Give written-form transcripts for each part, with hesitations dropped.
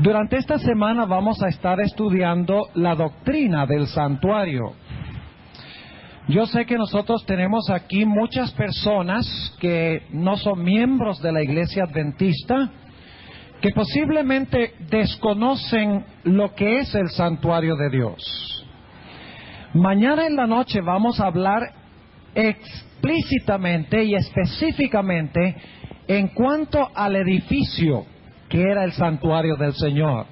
Durante esta semana vamos a estar estudiando la doctrina del santuario. Yo sé que nosotros tenemos aquí muchas personas que no son miembros de la Iglesia Adventista, que posiblemente desconocen lo que es el santuario de Dios. Mañana en la noche vamos a hablar explícitamente y específicamente en cuanto al edificio que era el santuario del Señor.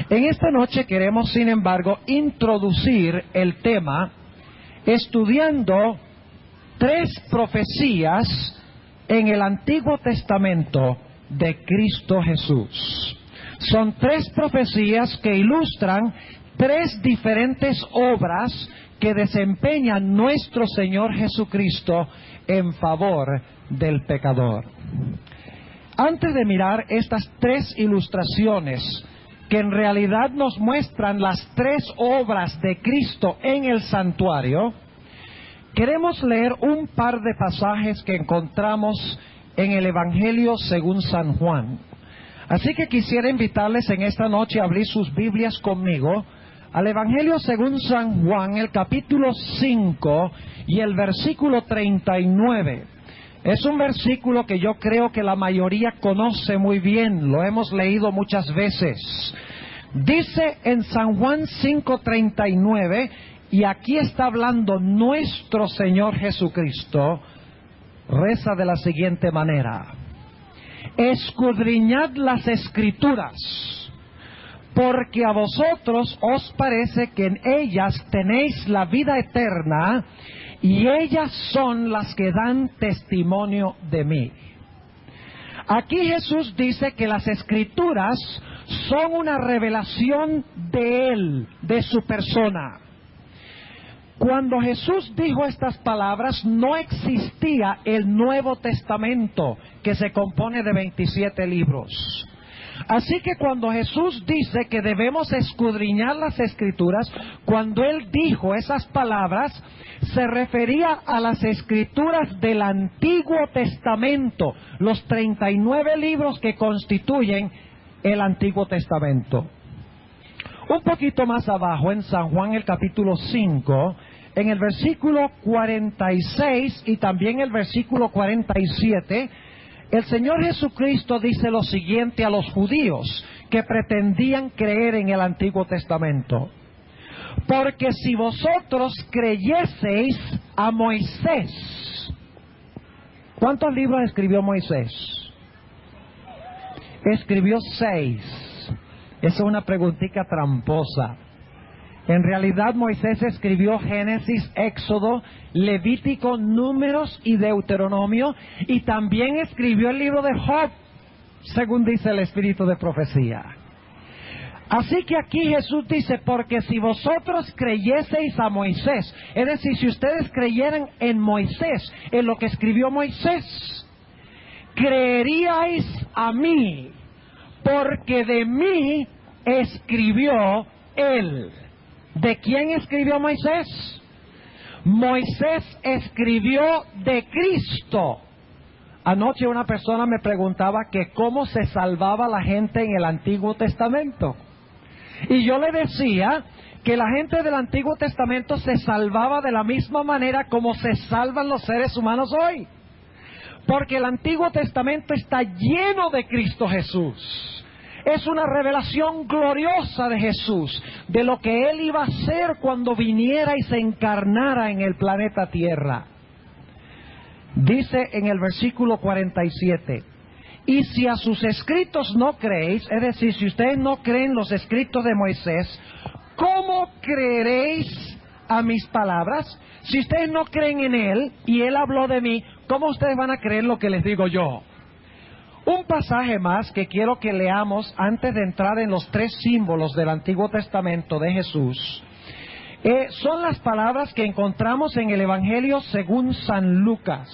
En esta noche queremos, sin embargo, introducir el tema estudiando 3 profecías en el Antiguo Testamento de Cristo Jesús. Son 3 profecías que ilustran 3 diferentes obras que desempeña nuestro Señor Jesucristo en favor del pecador. Antes de mirar estas 3 ilustraciones, que en realidad nos muestran las 3 obras de Cristo en el santuario, queremos leer un par de pasajes que encontramos en el Evangelio según San Juan. Así que quisiera invitarles en esta noche a abrir sus Biblias conmigo al Evangelio según San Juan, el capítulo 5 y el versículo 39. Es un versículo que yo creo que la mayoría conoce muy bien, lo hemos leído muchas veces. Dice en San Juan 5:39, y aquí está hablando nuestro Señor Jesucristo, reza de la siguiente manera: escudriñad las Escrituras, porque a vosotros os parece que en ellas tenéis la vida eterna, y ellas son las que dan testimonio de mí. Aquí Jesús dice que las Escrituras son una revelación de Él, de su persona. Cuando Jesús dijo estas palabras, no existía el Nuevo Testamento, que se compone de 27 libros. Así que cuando Jesús dice que debemos escudriñar las Escrituras, cuando Él dijo esas palabras, se refería a las Escrituras del Antiguo Testamento, los 39 libros que constituyen el Antiguo Testamento. Un poquito más abajo, en San Juan el capítulo 5, en el versículo 46 y también el versículo 47, el Señor Jesucristo dice lo siguiente a los judíos que pretendían creer en el Antiguo Testamento: porque si vosotros creyeseis a Moisés. ¿Cuántos libros escribió Moisés? Escribió 6. Esa es una preguntita tramposa. En realidad Moisés escribió Génesis, Éxodo, Levítico, Números y Deuteronomio, y también escribió el libro de Job, según dice el espíritu de profecía. Así que aquí Jesús dice: porque si vosotros creyeseis a Moisés, es decir, si ustedes creyeran en Moisés, en lo que escribió Moisés, creeríais a mí, porque de mí escribió él. ¿De quién escribió Moisés? Moisés escribió de Cristo. Anoche una persona me preguntaba que cómo se salvaba la gente en el Antiguo Testamento. Y yo le decía que la gente del Antiguo Testamento se salvaba de la misma manera como se salvan los seres humanos hoy. Porque el Antiguo Testamento está lleno de Cristo Jesús. Es una revelación gloriosa de Jesús, de lo que Él iba a hacer cuando viniera y se encarnara en el planeta Tierra. Dice en el versículo 47, y si a sus escritos no creéis, es decir, si ustedes no creen los escritos de Moisés, ¿cómo creeréis a mis palabras? Si ustedes no creen en Él, y Él habló de mí, ¿cómo ustedes van a creer lo que les digo yo? Un pasaje más que quiero que leamos antes de entrar en los 3 símbolos del Antiguo Testamento de Jesús, son las palabras que encontramos en el Evangelio según San Lucas.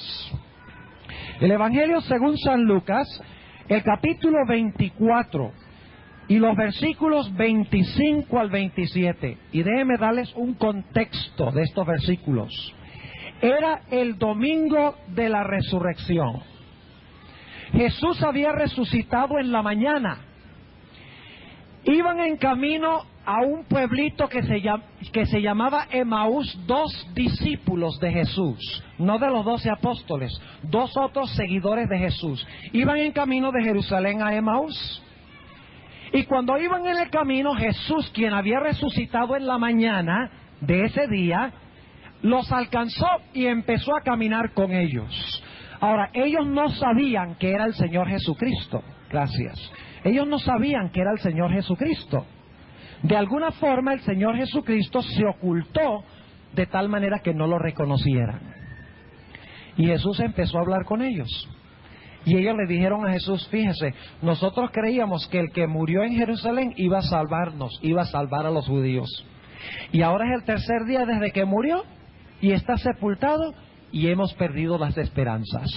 El Evangelio según San Lucas, el capítulo 24 y los versículos 25 al 27. Y déjenme darles un contexto de estos versículos. Era el domingo de la resurrección. Jesús había resucitado en la mañana Iban en camino a un pueblito que se llamaba Emaús, 2 discípulos de Jesús, no de los 12 apóstoles, 2 otros seguidores de Jesús. Iban en camino de Jerusalén a Emaús. Y cuando iban en el camino, Jesús, quien había resucitado en la mañana de ese día, los alcanzó y empezó a caminar con ellos. Ahora, ellos no sabían que era el Señor Jesucristo. Gracias. Ellos no sabían que era el Señor Jesucristo. De alguna forma el Señor Jesucristo se ocultó de tal manera que no lo reconocieran. Y Jesús empezó a hablar con ellos. Y ellos le dijeron a Jesús, fíjese, nosotros creíamos que el que murió en Jerusalén iba a salvarnos, iba a salvar a los judíos. Y ahora es el tercer día desde que murió y está sepultado y hemos perdido las esperanzas.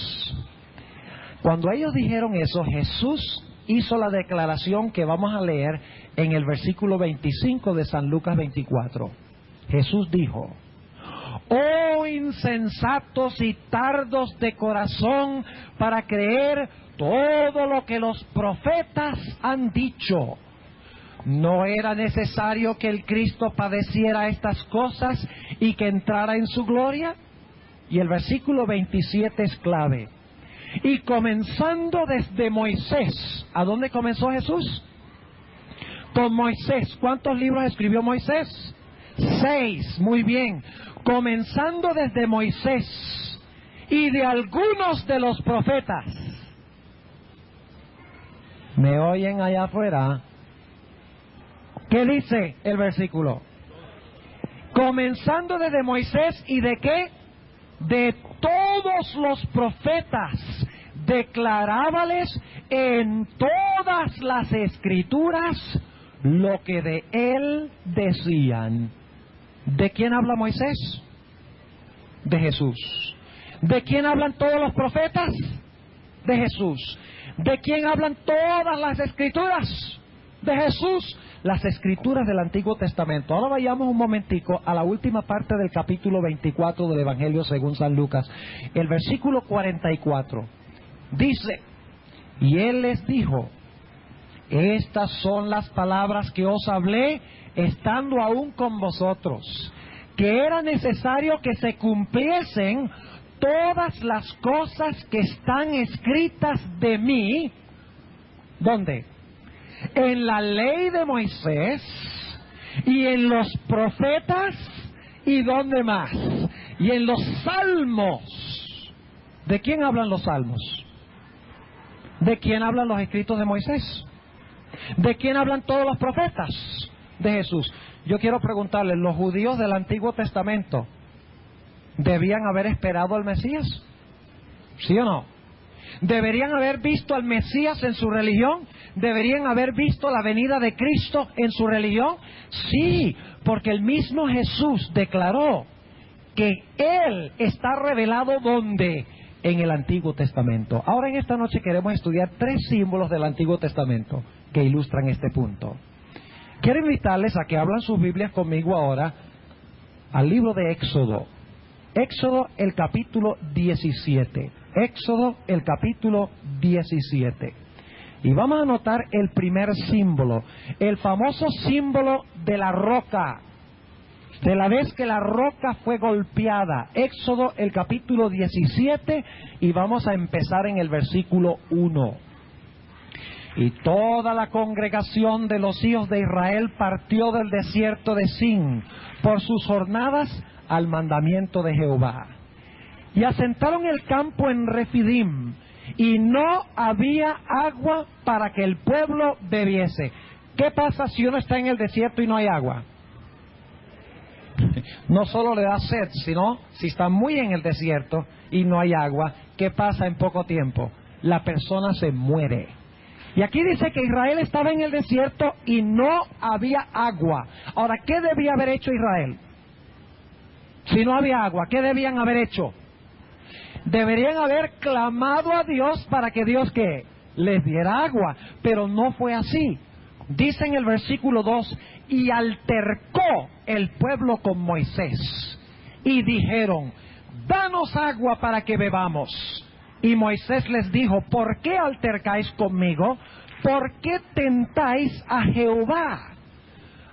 Cuando ellos dijeron eso, Jesús hizo la declaración que vamos a leer en el versículo 25 de San Lucas 24. Jesús dijo: oh insensatos y tardos de corazón para creer todo lo que los profetas han dicho. ¿No era necesario que el Cristo padeciera estas cosas y que entrara en su gloria? Y el versículo 27 es clave. Y comenzando desde Moisés, ¿a dónde comenzó Jesús? Con Moisés. ¿Cuántos libros escribió Moisés? 6, muy bien. Comenzando desde Moisés y de algunos de los profetas. ¿Me oyen allá afuera? ¿Qué dice el versículo? Comenzando desde Moisés y de qué? De todos los profetas, declarábales en todas las escrituras lo que de él decían. ¿De quién habla Moisés? De Jesús. ¿De quién hablan todos los profetas? De Jesús. ¿De quién hablan todas las escrituras? De Jesús. Las escrituras del Antiguo Testamento. Ahora vayamos un momentico a la última parte del capítulo 24 del Evangelio según San Lucas. El versículo 44 dice: y él les dijo: estas son las palabras que os hablé estando aún con vosotros, que era necesario que se cumpliesen todas las cosas que están escritas de mí. ¿Dónde? En la ley de Moisés y en los profetas. ¿Y dónde más? Y en los salmos. ¿De quién hablan los salmos? ¿De quién hablan los escritos de Moisés? ¿De quién hablan todos los profetas? De Jesús. Yo quiero preguntarles, ¿los judíos del Antiguo Testamento debían haber esperado al Mesías? ¿Sí o no? ¿Deberían haber visto al Mesías en su religión? ¿Deberían haber visto la venida de Cristo en su religión? Sí, porque el mismo Jesús declaró que Él está revelado ¿dónde? En el Antiguo Testamento. Ahora en esta noche queremos estudiar 3 símbolos del Antiguo Testamento que ilustran este punto. Quiero invitarles a que abran sus Biblias conmigo ahora al libro de Éxodo. Éxodo el capítulo 17. Éxodo el capítulo 17. Y vamos a notar el primer símbolo, el famoso símbolo de la roca, de la vez que la roca fue golpeada. Éxodo el capítulo 17 y vamos a empezar en el versículo 1. Y toda la congregación de los hijos de Israel partió del desierto de Sin por sus jornadas al mandamiento de Jehová. Y asentaron el campo en Refidim, y no había agua para que el pueblo bebiese. ¿Qué pasa si uno está en el desierto y no hay agua? No solo le da sed, sino si está muy en el desierto y no hay agua, ¿qué pasa en poco tiempo? La persona se muere. Y aquí dice que Israel estaba en el desierto y no había agua. Ahora, ¿qué debía haber hecho Israel? Si no había agua, ¿qué debían haber hecho? Deberían haber clamado a Dios para que Dios, ¿qué? Les diera agua. Pero no fue así. Dice en el versículo 2, y altercó el pueblo con Moisés, y dijeron: danos agua para que bebamos. Y Moisés les dijo: ¿por qué altercáis conmigo? ¿por qué tentáis a Jehová?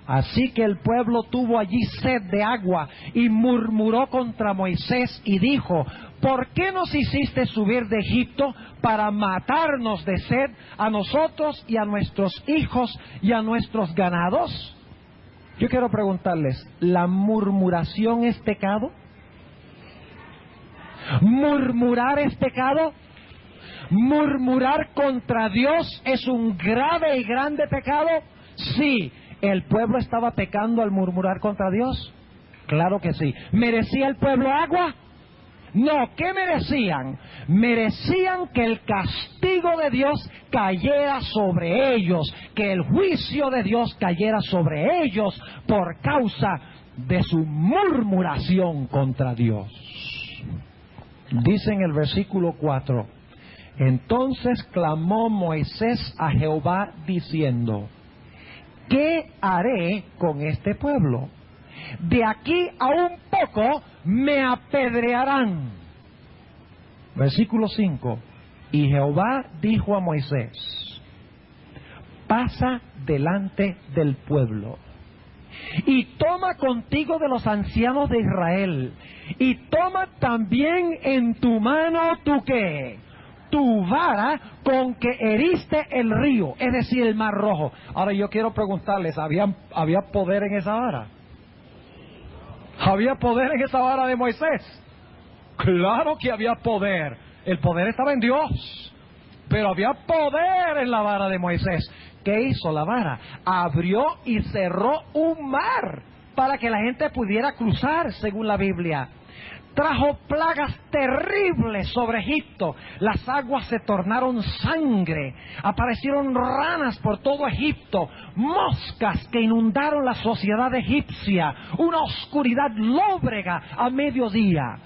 Así que el pueblo tuvo allí sed de agua y murmuró contra Moisés y dijo: ¿por qué nos hiciste subir de Egipto para matarnos de sed a nosotros y a nuestros hijos y a nuestros ganados? Yo quiero preguntarles, ¿la murmuración es pecado? ¿Murmurar es pecado? ¿Murmurar contra Dios es un grave y grande pecado? Sí. ¿El pueblo estaba pecando al murmurar contra Dios? Claro que sí. ¿Merecía el pueblo agua? No. ¿Qué merecían? Merecían que el castigo de Dios cayera sobre ellos, que el juicio de Dios cayera sobre ellos por causa de su murmuración contra Dios. Dice en el versículo 4: entonces clamó Moisés a Jehová diciendo: ¿qué haré con este pueblo? De aquí a un poco me apedrearán. Versículo 5. Y Jehová dijo a Moisés: pasa delante del pueblo, y toma contigo de los ancianos de Israel, y toma también en tu mano tu ¿qué? Tu vara con que heriste el río, es decir, el Mar Rojo. Ahora yo quiero preguntarles, ¿había poder en esa vara? ¿Había poder en esa vara de Moisés? Claro que había poder. El poder estaba en Dios, pero había poder en la vara de Moisés. ¿Qué hizo la vara? Abrió y cerró un mar para que la gente pudiera cruzar, según la Biblia. Trajo plagas terribles sobre Egipto. Las aguas se tornaron sangre. Aparecieron ranas por todo Egipto. Moscas que inundaron la sociedad egipcia. Una oscuridad lóbrega a mediodía.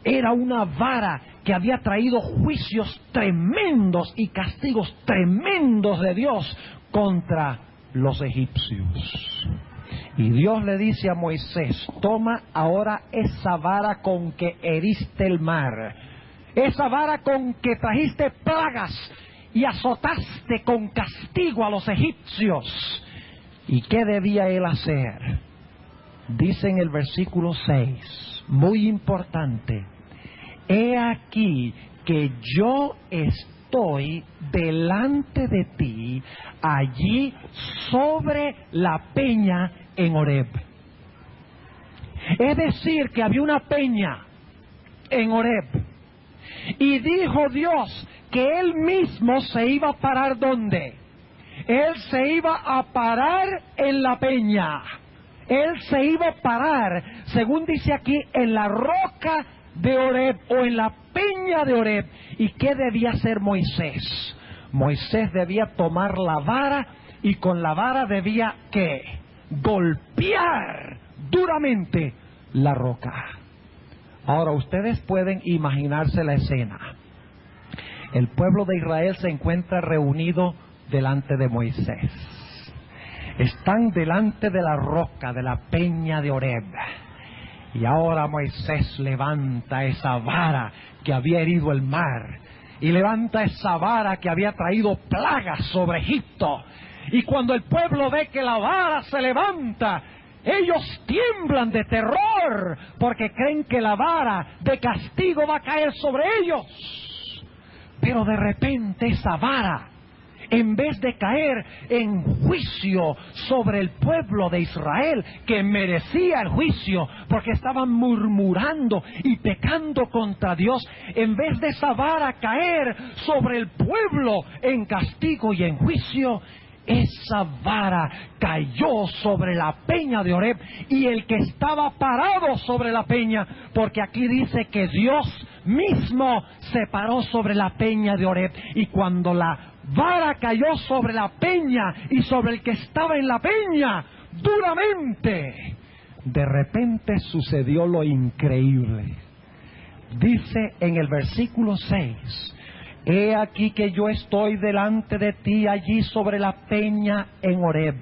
Era una vara que había traído juicios tremendos y castigos tremendos de Dios contra los egipcios. Y Dios le dice a Moisés: toma ahora esa vara con que heriste el mar, esa vara con que trajiste plagas y azotaste con castigo a los egipcios. ¿Y qué debía él hacer? Dice en el versículo 6, muy importante: he aquí que yo estoy delante de ti allí sobre la peña en Horeb. Es decir, que había una peña en Horeb. Y dijo Dios que Él mismo se iba a parar ¿dónde? Él se iba a parar en la peña. Él se iba a parar, según dice aquí, en la roca de Horeb o en la peña de Horeb. ¿Y qué debía hacer Moisés? Moisés debía tomar la vara y con la vara debía ¿qué? Golpear duramente la roca. Ahora ustedes pueden imaginarse la escena. El pueblo de Israel se encuentra reunido delante de Moisés. Están delante de la roca, de la peña de Horeb. Y ahora Moisés levanta esa vara que había herido el mar. Y levanta esa vara que había traído plagas sobre Egipto. Y cuando el pueblo ve que la vara se levanta, ellos tiemblan de terror, porque creen que la vara de castigo va a caer sobre ellos. Pero de repente esa vara, en vez de caer en juicio sobre el pueblo de Israel, que merecía el juicio porque estaban murmurando y pecando contra Dios, en vez de esa vara caer sobre el pueblo en castigo y en juicio, esa vara cayó sobre la peña de Horeb y el que estaba parado sobre la peña, porque aquí dice que Dios mismo se paró sobre la peña de Horeb, y cuando la vara cayó sobre la peña y sobre el que estaba en la peña duramente, de repente sucedió lo increíble. Dice en el versículo 6: he aquí que yo estoy delante de ti allí sobre la peña en Horeb,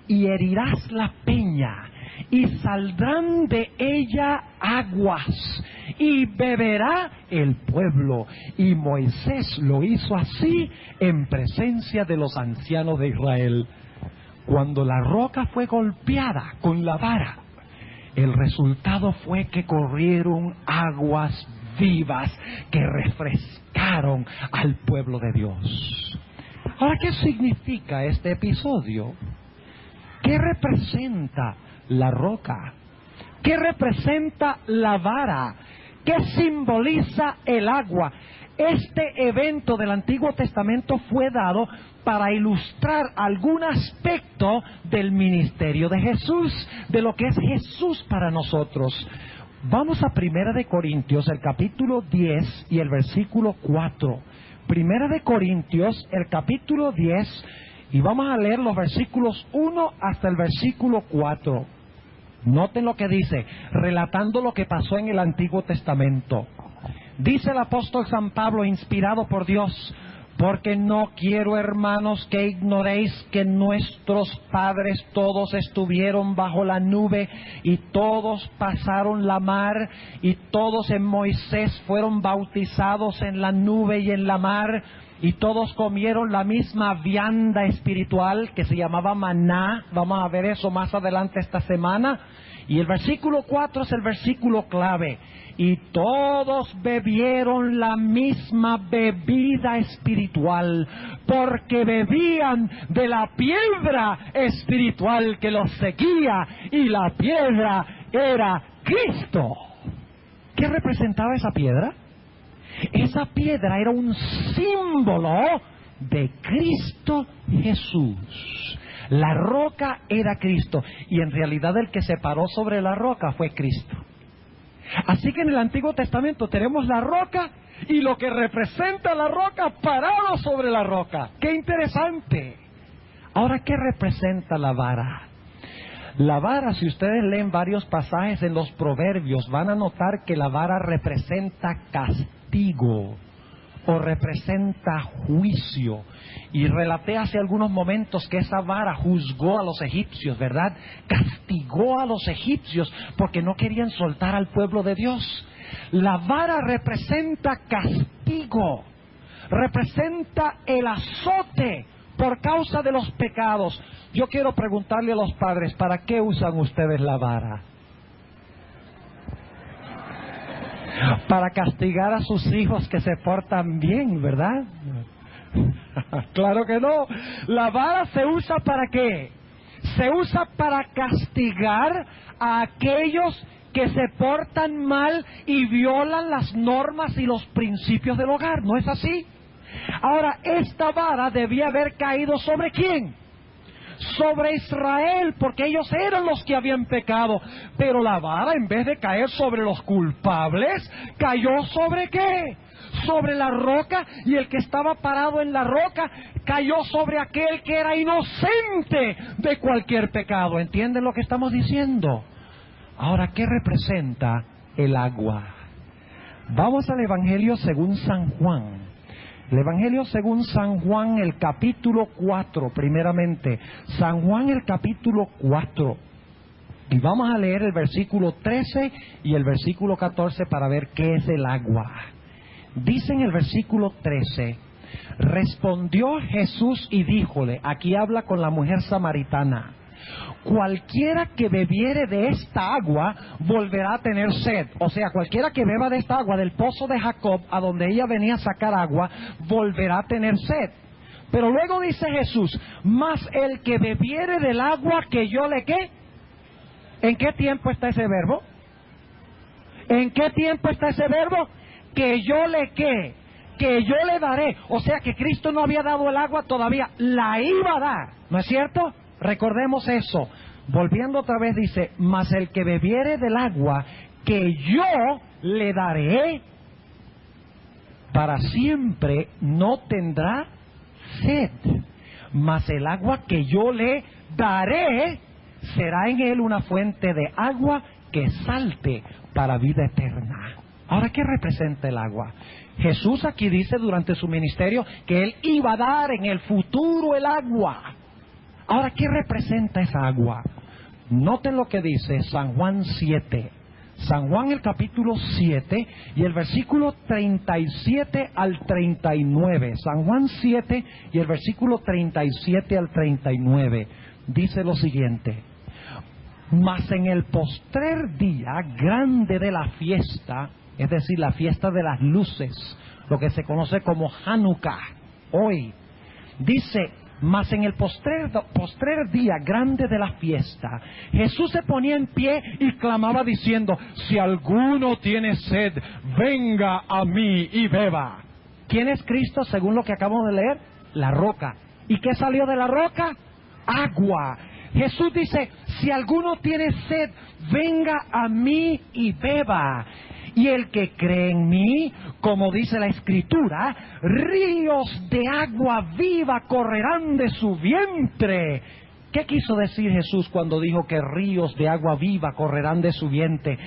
y herirás la peña, y saldrán de ella aguas, y beberá el pueblo. Y Moisés lo hizo así en presencia de los ancianos de Israel. Cuando la roca fue golpeada con la vara, el resultado fue que corrieron aguas vivas que refrescaron al pueblo de Dios. Ahora, ¿qué significa este episodio? ¿Qué representa la roca? ¿Qué representa la vara? ¿Qué simboliza el agua? Este evento del Antiguo Testamento fue dado para ilustrar algún aspecto del ministerio de Jesús, de lo que es Jesús para nosotros. Vamos a 1 de Corintios, el capítulo 10 y el versículo 4. 1 de Corintios, el capítulo 10, y vamos a leer los versículos 1 hasta el versículo 4. Noten lo que dice, relatando lo que pasó en el Antiguo Testamento. Dice el apóstol San Pablo, inspirado por Dios: porque no quiero, hermanos, que ignoréis que nuestros padres todos estuvieron bajo la nube, y todos pasaron la mar, y todos en Moisés fueron bautizados en la nube y en la mar, y todos comieron la misma vianda espiritual que se llamaba maná. Vamos a ver eso más adelante esta semana. Y el versículo 4 es el versículo clave. Y todos bebieron la misma bebida espiritual, porque bebían de la piedra espiritual que los seguía, y la piedra era Cristo. ¿Qué representaba esa piedra? Esa piedra era un símbolo de Cristo Jesús. La roca era Cristo, y en realidad el que se paró sobre la roca fue Cristo. Así que en el Antiguo Testamento tenemos la roca y lo que representa la roca parado sobre la roca. ¡Qué interesante! Ahora, ¿qué representa la vara? La vara, si ustedes leen varios pasajes en los Proverbios, van a notar que la vara representa castigo o representa juicio. Y relaté hace algunos momentos que esa vara juzgó a los egipcios, ¿verdad? Castigó a los egipcios porque no querían soltar al pueblo de Dios. La vara representa castigo, representa el azote por causa de los pecados. Yo quiero preguntarle a los padres, ¿para qué usan ustedes la vara? Para castigar a sus hijos que se portan bien, ¿verdad? Claro que no. La vara se usa ¿para qué? Se usa para castigar a aquellos que se portan mal y violan las normas y los principios del hogar. ¿No es así? Ahora, esta vara debía haber caído ¿sobre quién? Sobre Israel, porque ellos eran los que habían pecado. Pero la vara, en vez de caer sobre los culpables, cayó ¿sobre qué? Sobre la roca, y el que estaba parado en la roca cayó sobre aquel que era inocente de cualquier pecado. ¿Entienden lo que estamos diciendo? Ahora, ¿qué representa el agua? Vamos al Evangelio según San Juan. El Evangelio según San Juan, el capítulo 4, primeramente. San Juan, el capítulo 4. Y vamos a leer el versículo 13 y el versículo 14 para ver qué es el agua. Dice en el versículo 13: respondió Jesús y díjole, aquí habla con la mujer samaritana: cualquiera que bebiere de esta agua volverá a tener sed. O sea, cualquiera que beba de esta agua del pozo de Jacob, a donde ella venía a sacar agua, volverá a tener sed. Pero luego dice Jesús: mas el que bebiere del agua que yo le ¿qué? ¿En qué tiempo está ese verbo? ¿En qué tiempo está ese verbo? Que yo le ¿qué? Que yo le daré. O sea que Cristo no había dado el agua todavía, la iba a dar, ¿no es cierto? Recordemos eso. Volviendo otra vez dice: mas el que bebiere del agua que yo le daré, para siempre no tendrá sed. Mas el agua que yo le daré será en él una fuente de agua que salte para vida eterna. Ahora, ¿qué representa el agua? Jesús aquí dice durante su ministerio que Él iba a dar en el futuro el agua. Ahora, ¿qué representa esa agua? Noten lo que dice San Juan 7. San Juan el capítulo 7 y el versículo 37 al 39. San Juan 7 y el versículo 37 al 39. Dice lo siguiente: mas en el postrer día grande de la fiesta, es decir, la fiesta de las luces, lo que se conoce como Hanukkah, hoy, dice, mas en el postrer día grande de la fiesta, Jesús se ponía en pie y clamaba diciendo: si alguno tiene sed, venga a mí y beba. ¿Quién es Cristo según lo que acabamos de leer? La roca. ¿Y qué salió de la roca? Agua. Jesús dice: si alguno tiene sed, venga a mí y beba. Y el que cree en mí, como dice la Escritura, ríos de agua viva correrán de su vientre. ¿Qué quiso decir Jesús cuando dijo que ríos de agua viva correrán de su vientre?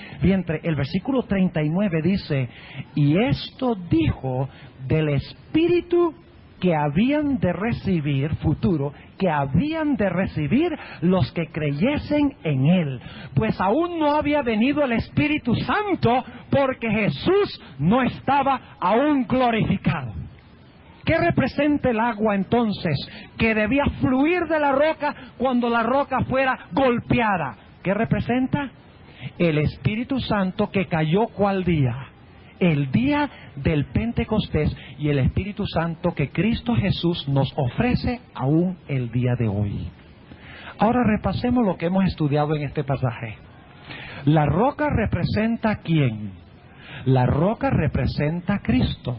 El versículo 39 dice: y esto dijo del Espíritu que habían de recibir, futuro, que habían de recibir los que creyesen en Él. Pues aún no había venido el Espíritu Santo porque Jesús no estaba aún glorificado. ¿Qué representa el agua entonces? Que debía fluir de la roca cuando la roca fuera golpeada. ¿Qué representa? El Espíritu Santo que cayó ¿cuál día? El día del Pentecostés, y el Espíritu Santo que Cristo Jesús nos ofrece aún el día de hoy. Ahora repasemos lo que hemos estudiado en este pasaje. La roca representa ¿a quién? La roca representa a Cristo.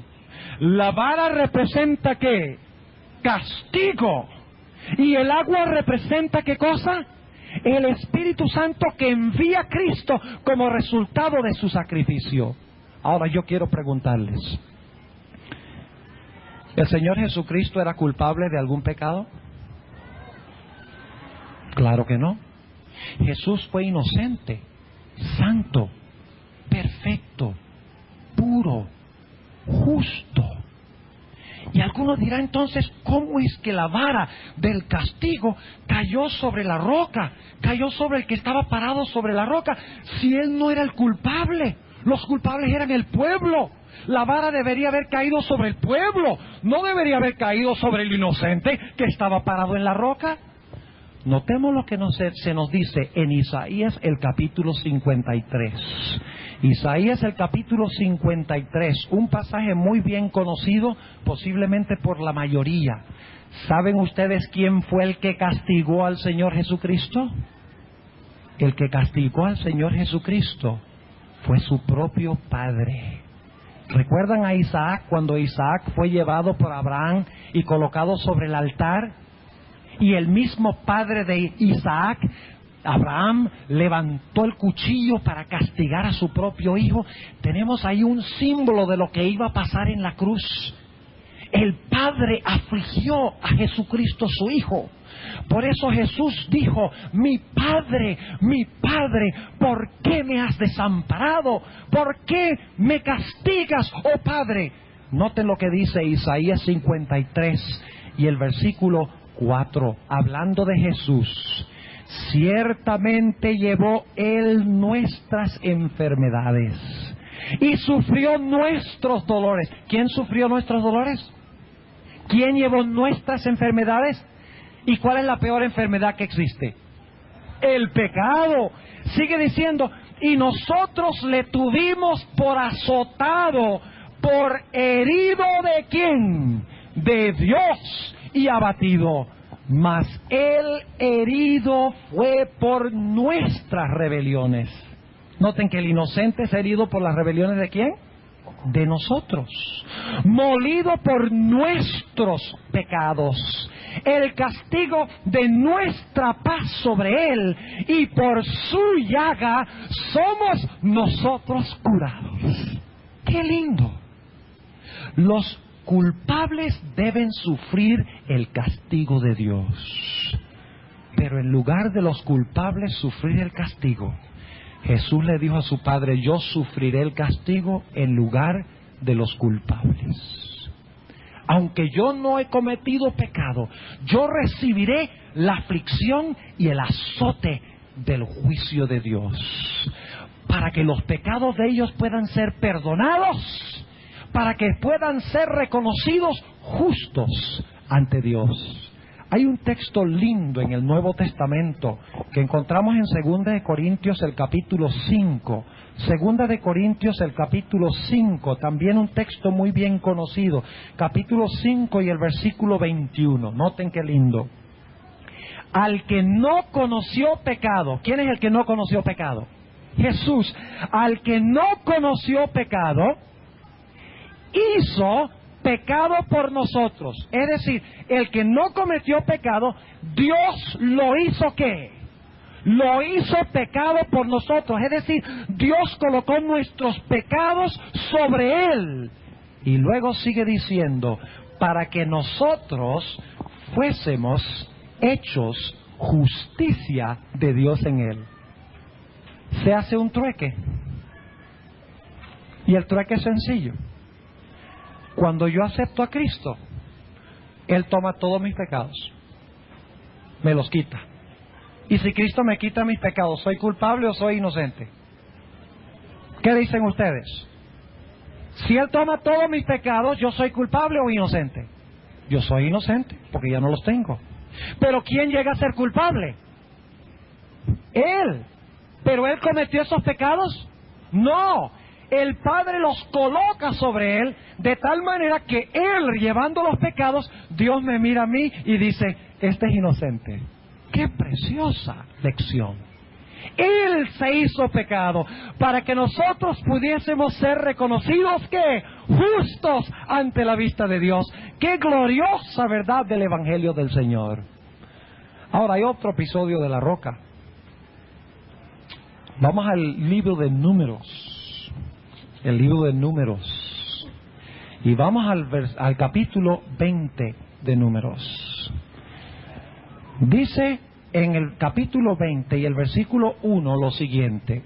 La vara representa ¿qué? Castigo. Y el agua representa ¿qué cosa? El Espíritu Santo que envía a Cristo como resultado de su sacrificio. Ahora yo quiero preguntarles, ¿el Señor Jesucristo era culpable de algún pecado? Claro que no. Jesús fue inocente, santo, perfecto, puro, justo. Y algunos dirán entonces, ¿cómo es que la vara del castigo cayó sobre la roca? Cayó sobre el que estaba parado sobre la roca, si él no era el culpable. Los culpables eran el pueblo. La vara debería haber caído sobre el pueblo, no debería haber caído sobre el inocente que estaba parado en la roca. Notemos lo que se nos dice en Isaías el capítulo 53. Isaías el capítulo 53, un pasaje muy bien conocido, posiblemente por la mayoría. ¿Saben ustedes quién fue el que castigó al Señor Jesucristo? El que castigó al Señor Jesucristo fue su propio padre. ¿Recuerdan a Isaac cuando Isaac fue llevado por Abraham y colocado sobre el altar? Y el mismo padre de Isaac, Abraham, levantó el cuchillo para castigar a su propio hijo. Tenemos ahí un símbolo de lo que iba a pasar en la cruz. El Padre afligió a Jesucristo su Hijo. Por eso Jesús dijo: mi Padre, ¿por qué me has desamparado? ¿Por qué me castigas, oh Padre? Noten lo que dice Isaías 53 y el versículo 4, hablando de Jesús. Ciertamente llevó Él nuestras enfermedades y sufrió nuestros dolores. ¿Quién sufrió nuestros dolores? ¿Quién llevó nuestras enfermedades? ¿Y cuál es la peor enfermedad que existe? El pecado. Sigue diciendo: y nosotros le tuvimos por azotado, por herido ¿de quién? De Dios y abatido. Mas Él herido fue por nuestras rebeliones. Noten que el inocente es herido por las rebeliones ¿de quién? De nosotros. Molido por nuestros pecados. El castigo de nuestra paz sobre Él, y por su llaga somos nosotros curados. ¡Qué lindo! Los culpables deben sufrir el castigo de Dios. Pero en lugar de los culpables sufrir el castigo, Jesús le dijo a su Padre: yo sufriré el castigo en lugar de los culpables. Aunque yo no he cometido pecado, yo recibiré la aflicción y el azote del juicio de Dios. para que los pecados de ellos puedan ser perdonados, para que puedan ser reconocidos justos ante Dios. Hay un texto lindo en el Nuevo Testamento que encontramos en 2 de Corintios el capítulo 5. 2 de Corintios el capítulo 5, también un texto muy bien conocido. Capítulo 5 y el versículo 21. Noten qué lindo. Al que no conoció pecado. ¿Quién es el que no conoció pecado? Jesús. Al que no conoció pecado, hizo pecado por nosotros. Es decir, el que no cometió pecado, Dios lo hizo ¿qué? Lo hizo pecado por nosotros. Es decir, Dios colocó nuestros pecados sobre él. Y luego sigue diciendo, para que nosotros fuésemos hechos justicia de Dios en él. Se hace un trueque. Y el trueque es sencillo. Cuando yo acepto a Cristo, Él toma todos mis pecados, me los quita. Y si Cristo me quita mis pecados, ¿soy culpable o soy inocente? ¿Qué dicen ustedes? Si Él toma todos mis pecados, ¿yo soy culpable o inocente? Yo soy inocente, porque ya no los tengo. Pero ¿quién llega a ser culpable? Él. ¿Pero Él cometió esos pecados? No. El Padre los coloca sobre Él, de tal manera que Él, llevando los pecados, Dios me mira a mí y dice, este es inocente. ¡Qué preciosa lección! Él se hizo pecado para que nosotros pudiésemos ser reconocidos, ¿qué? Justos ante la vista de Dios. ¡Qué gloriosa verdad del Evangelio del Señor! Ahora hay otro episodio de la roca. Vamos al libro de Números. El libro de Números. Y vamos al capítulo 20 de Números. Dice en el capítulo 20 y el versículo 1 lo siguiente.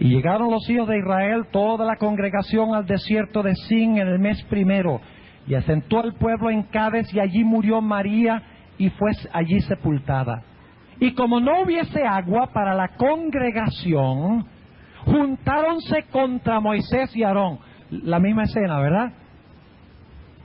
Y llegaron los hijos de Israel, toda la congregación, al desierto de Sin en el mes primero. Y asentó al pueblo en Cades, y allí murió María y fue allí sepultada. Y como no hubiese agua para la congregación, juntáronse contra Moisés y Aarón. La misma escena, ¿verdad?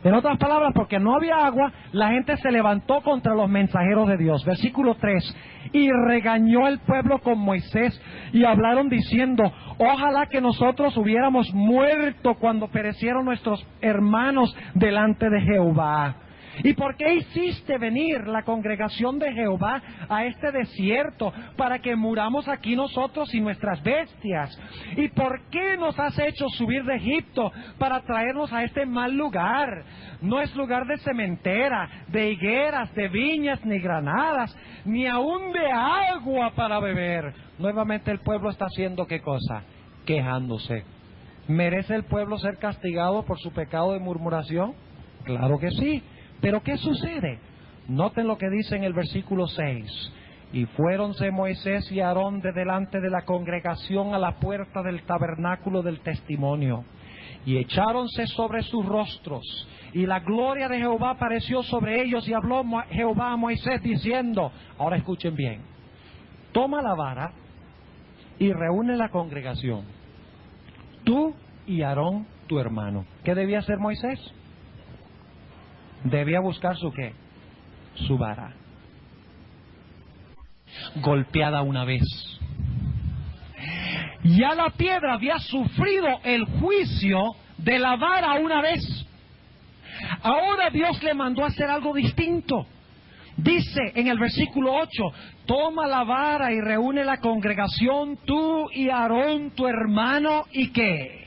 En otras palabras, porque no había agua, la gente se levantó contra los mensajeros de Dios. Versículo 3. Y regañó el pueblo con Moisés, y hablaron diciendo, ojalá que nosotros hubiéramos muerto cuando perecieron nuestros hermanos delante de Jehová. ¿Y por qué hiciste venir la congregación de Jehová a este desierto para que muramos aquí nosotros y nuestras bestias? ¿Y por qué nos has hecho subir de Egipto para traernos a este mal lugar? No es lugar de sementera, de higueras, de viñas, ni granadas, ni aún de agua para beber. Nuevamente el pueblo está haciendo ¿qué cosa? Quejándose. ¿Merece el pueblo ser castigado por su pecado de murmuración? Claro que sí. ¿Pero qué sucede? Noten lo que dice en el versículo 6. Y fuéronse Moisés y Aarón de delante de la congregación a la puerta del tabernáculo del testimonio. Y echáronse sobre sus rostros. Y la gloria de Jehová apareció sobre ellos. Y habló Jehová a Moisés diciendo, ahora escuchen bien, toma la vara y reúne la congregación, tú y Aarón tu hermano. ¿Qué debía hacer Moisés? Debía buscar su ¿qué? Su vara. Golpeada una vez. Ya la piedra había sufrido el juicio de la vara una vez. Ahora Dios le mandó a hacer algo distinto. Dice en el versículo 8, toma la vara y reúne la congregación, tú y Aarón tu hermano, ¿y qué?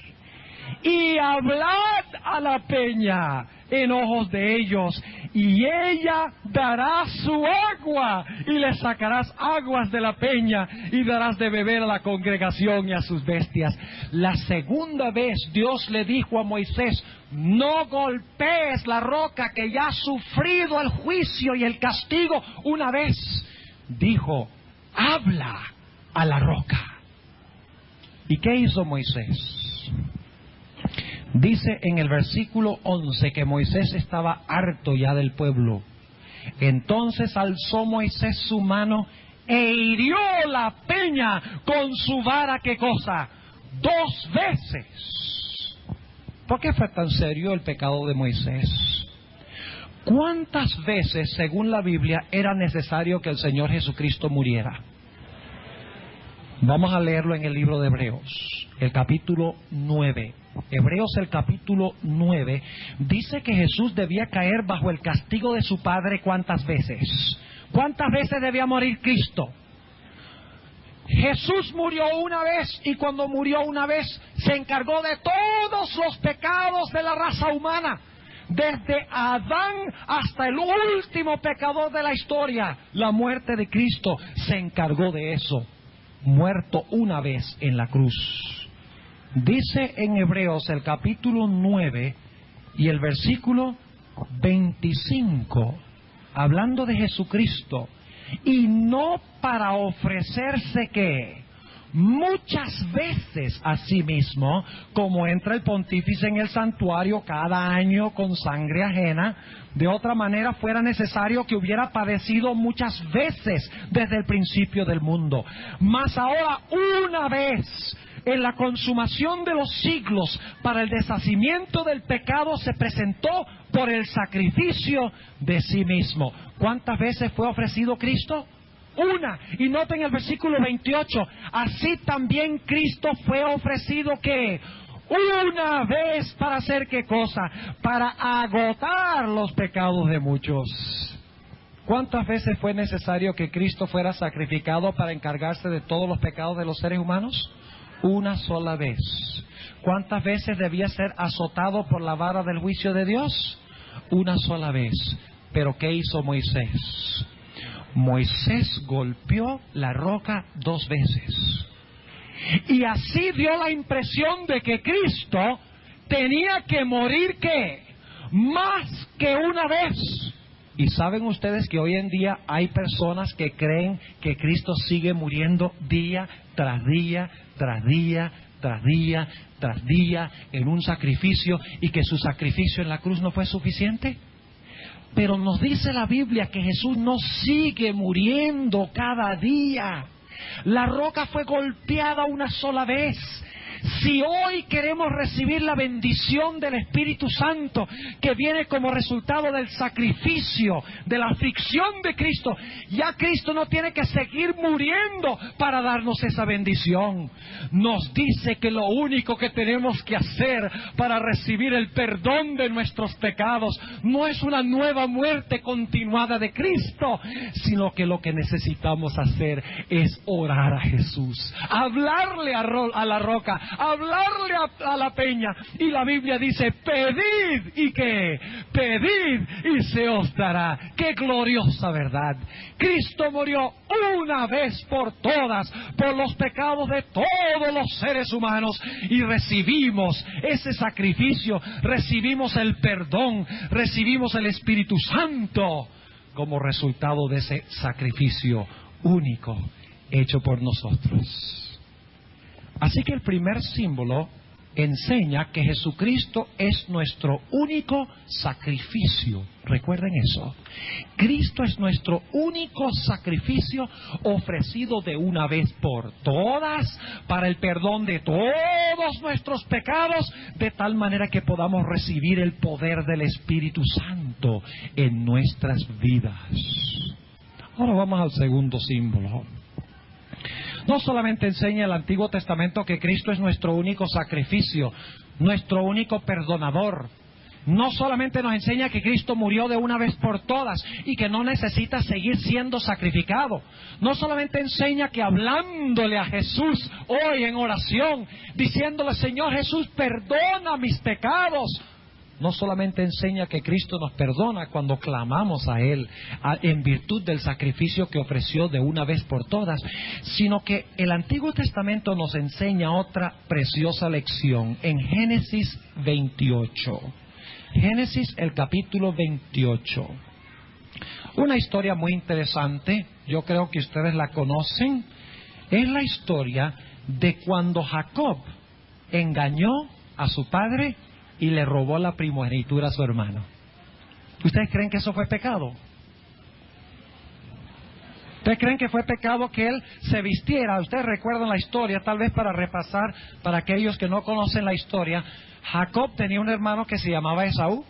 Y hablad a la peña en ojos de ellos, y ella dará su agua, y le sacarás aguas de la peña, y darás de beber a la congregación y a sus bestias. La segunda vez Dios le dijo a Moisés, no golpees la roca que ya ha sufrido el juicio y el castigo una vez. Dijo, habla a la roca. ¿Y qué hizo Moisés? Dice en el versículo 11 que Moisés estaba harto ya del pueblo. Entonces alzó Moisés su mano e hirió la peña con su vara, ¿qué cosa? 2 veces. ¿Por qué fue tan serio el pecado de Moisés? ¿Cuántas veces, según la Biblia, era necesario que el Señor Jesucristo muriera? Vamos a leerlo en el libro de Hebreos, el capítulo 9. Hebreos, el capítulo 9, dice que Jesús debía caer bajo el castigo de su Padre. ¿Cuántas veces? ¿Cuántas veces debía morir Cristo? Jesús murió una vez, y cuando murió una vez se encargó de todos los pecados de la raza humana, desde Adán hasta el último pecador de la historia. La muerte de Cristo se encargó de eso, muerto una vez en la cruz. Dice en Hebreos el capítulo 9 y el versículo 25, hablando de Jesucristo, y no para ofrecerse ¿qué? Muchas veces a sí mismo, como entra el pontífice en el santuario cada año con sangre ajena. De otra manera fuera necesario que hubiera padecido muchas veces desde el principio del mundo. Mas ahora una vez, en la consumación de los siglos, para el deshacimiento del pecado, se presentó por el sacrificio de sí mismo. ¿Cuántas veces fue ofrecido Cristo? Una. Y noten el versículo 28. Así también Cristo fue ofrecido ¿qué? Una vez, para hacer ¿qué cosa? Para agotar los pecados de muchos. ¿Cuántas veces fue necesario que Cristo fuera sacrificado para encargarse de todos los pecados de los seres humanos? Una sola vez. ¿Cuántas veces debía ser azotado por la vara del juicio de Dios? Una sola vez. ¿Pero qué hizo Moisés? Moisés golpeó la roca 2 veces. Y así dio la impresión de que Cristo tenía que morir ¿qué? Más que una vez. Y saben ustedes que hoy en día hay personas que creen que Cristo sigue muriendo día tras día, tras día, tras día, tras día, en un sacrificio, y que su sacrificio en la cruz no fue suficiente. Pero nos dice la Biblia que Jesús no sigue muriendo cada día. La roca fue golpeada una sola vez. Si hoy queremos recibir la bendición del Espíritu Santo que viene como resultado del sacrificio, de la aflicción de Cristo, ya Cristo no tiene que seguir muriendo para darnos esa bendición. Nos dice que lo único que tenemos que hacer para recibir el perdón de nuestros pecados no es una nueva muerte continuada de Cristo, sino que lo que necesitamos hacer es orar a Jesús, hablarle a la roca, hablarle a la peña. Y la Biblia dice: pedid y ¿qué? Pedid y se os dará. ¡Qué gloriosa verdad! Cristo murió una vez por todas por los pecados de todos los seres humanos, y recibimos ese sacrificio, recibimos el perdón, recibimos el Espíritu Santo como resultado de ese sacrificio único hecho por nosotros. Así que el primer símbolo enseña que Jesucristo es nuestro único sacrificio. Recuerden eso. Cristo es nuestro único sacrificio ofrecido de una vez por todas para el perdón de todos nuestros pecados, de tal manera que podamos recibir el poder del Espíritu Santo en nuestras vidas. Ahora vamos al segundo símbolo. No solamente enseña el Antiguo Testamento que Cristo es nuestro único sacrificio, nuestro único perdonador. No solamente nos enseña que Cristo murió de una vez por todas y que no necesita seguir siendo sacrificado. No solamente enseña que hablándole a Jesús hoy en oración, diciéndole: Señor Jesús, perdona mis pecados. No solamente enseña que Cristo nos perdona cuando clamamos a Él en virtud del sacrificio que ofreció de una vez por todas, sino que el Antiguo Testamento nos enseña otra preciosa lección en Génesis 28. Génesis, el capítulo 28. Una historia muy interesante, yo creo que ustedes la conocen. Es la historia de cuando Jacob engañó a su padre y le robó la primogenitura a su hermano. ¿Ustedes creen que eso fue pecado? ¿Ustedes creen que fue pecado que él se vistiera? Ustedes recuerdan la historia, tal vez para repasar, para aquellos que no conocen la historia. Jacob tenía un hermano que se llamaba Esaú.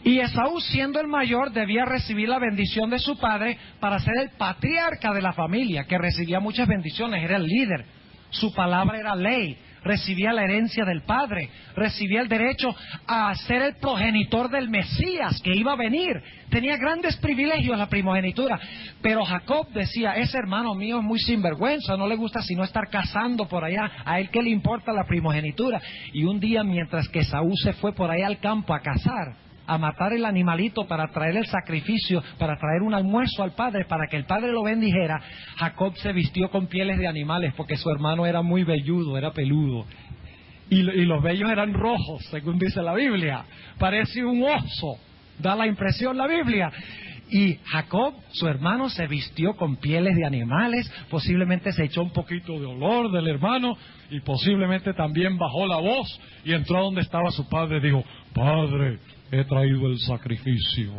Y Esaú, siendo el mayor, debía recibir la bendición de su padre para ser el patriarca de la familia, que recibía muchas bendiciones, era el líder. Su palabra era ley, recibía la herencia del padre, recibía el derecho a ser el progenitor del Mesías que iba a venir. Tenía grandes privilegios la primogenitura. Pero Jacob decía, ese hermano mío es muy sinvergüenza, no le gusta sino estar cazando por allá, a él qué le importa la primogenitura. Y un día, mientras que Esaú se fue por allá al campo a cazar, a matar el animalito para traer el sacrificio, para traer un almuerzo al padre, para que el padre lo bendijera, Jacob se vistió con pieles de animales, porque su hermano era muy velludo, era peludo. Y los vellos eran rojos, según dice la Biblia. Parece un oso, da la impresión la Biblia. Y Jacob, su hermano, se vistió con pieles de animales, posiblemente se echó un poquito de olor del hermano, y posiblemente también bajó la voz, y entró donde estaba su padre y dijo, Padre, he traído el sacrificio,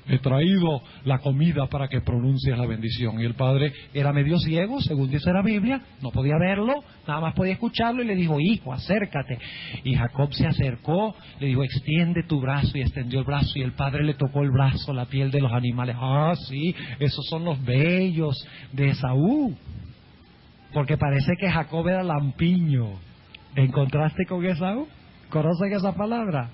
he traído la comida para que pronuncies la bendición. Y el padre era medio ciego, según dice la Biblia, no podía verlo, nada más podía escucharlo, y le dijo, hijo, acércate. Y Jacob se acercó, le dijo, extiende tu brazo, y extendió el brazo, y el padre le tocó el brazo, la piel de los animales. Ah, sí, esos son los vellos de Esaú, porque parece que Jacob era lampiño, en contraste con Esaú. ¿Conocen esa palabra?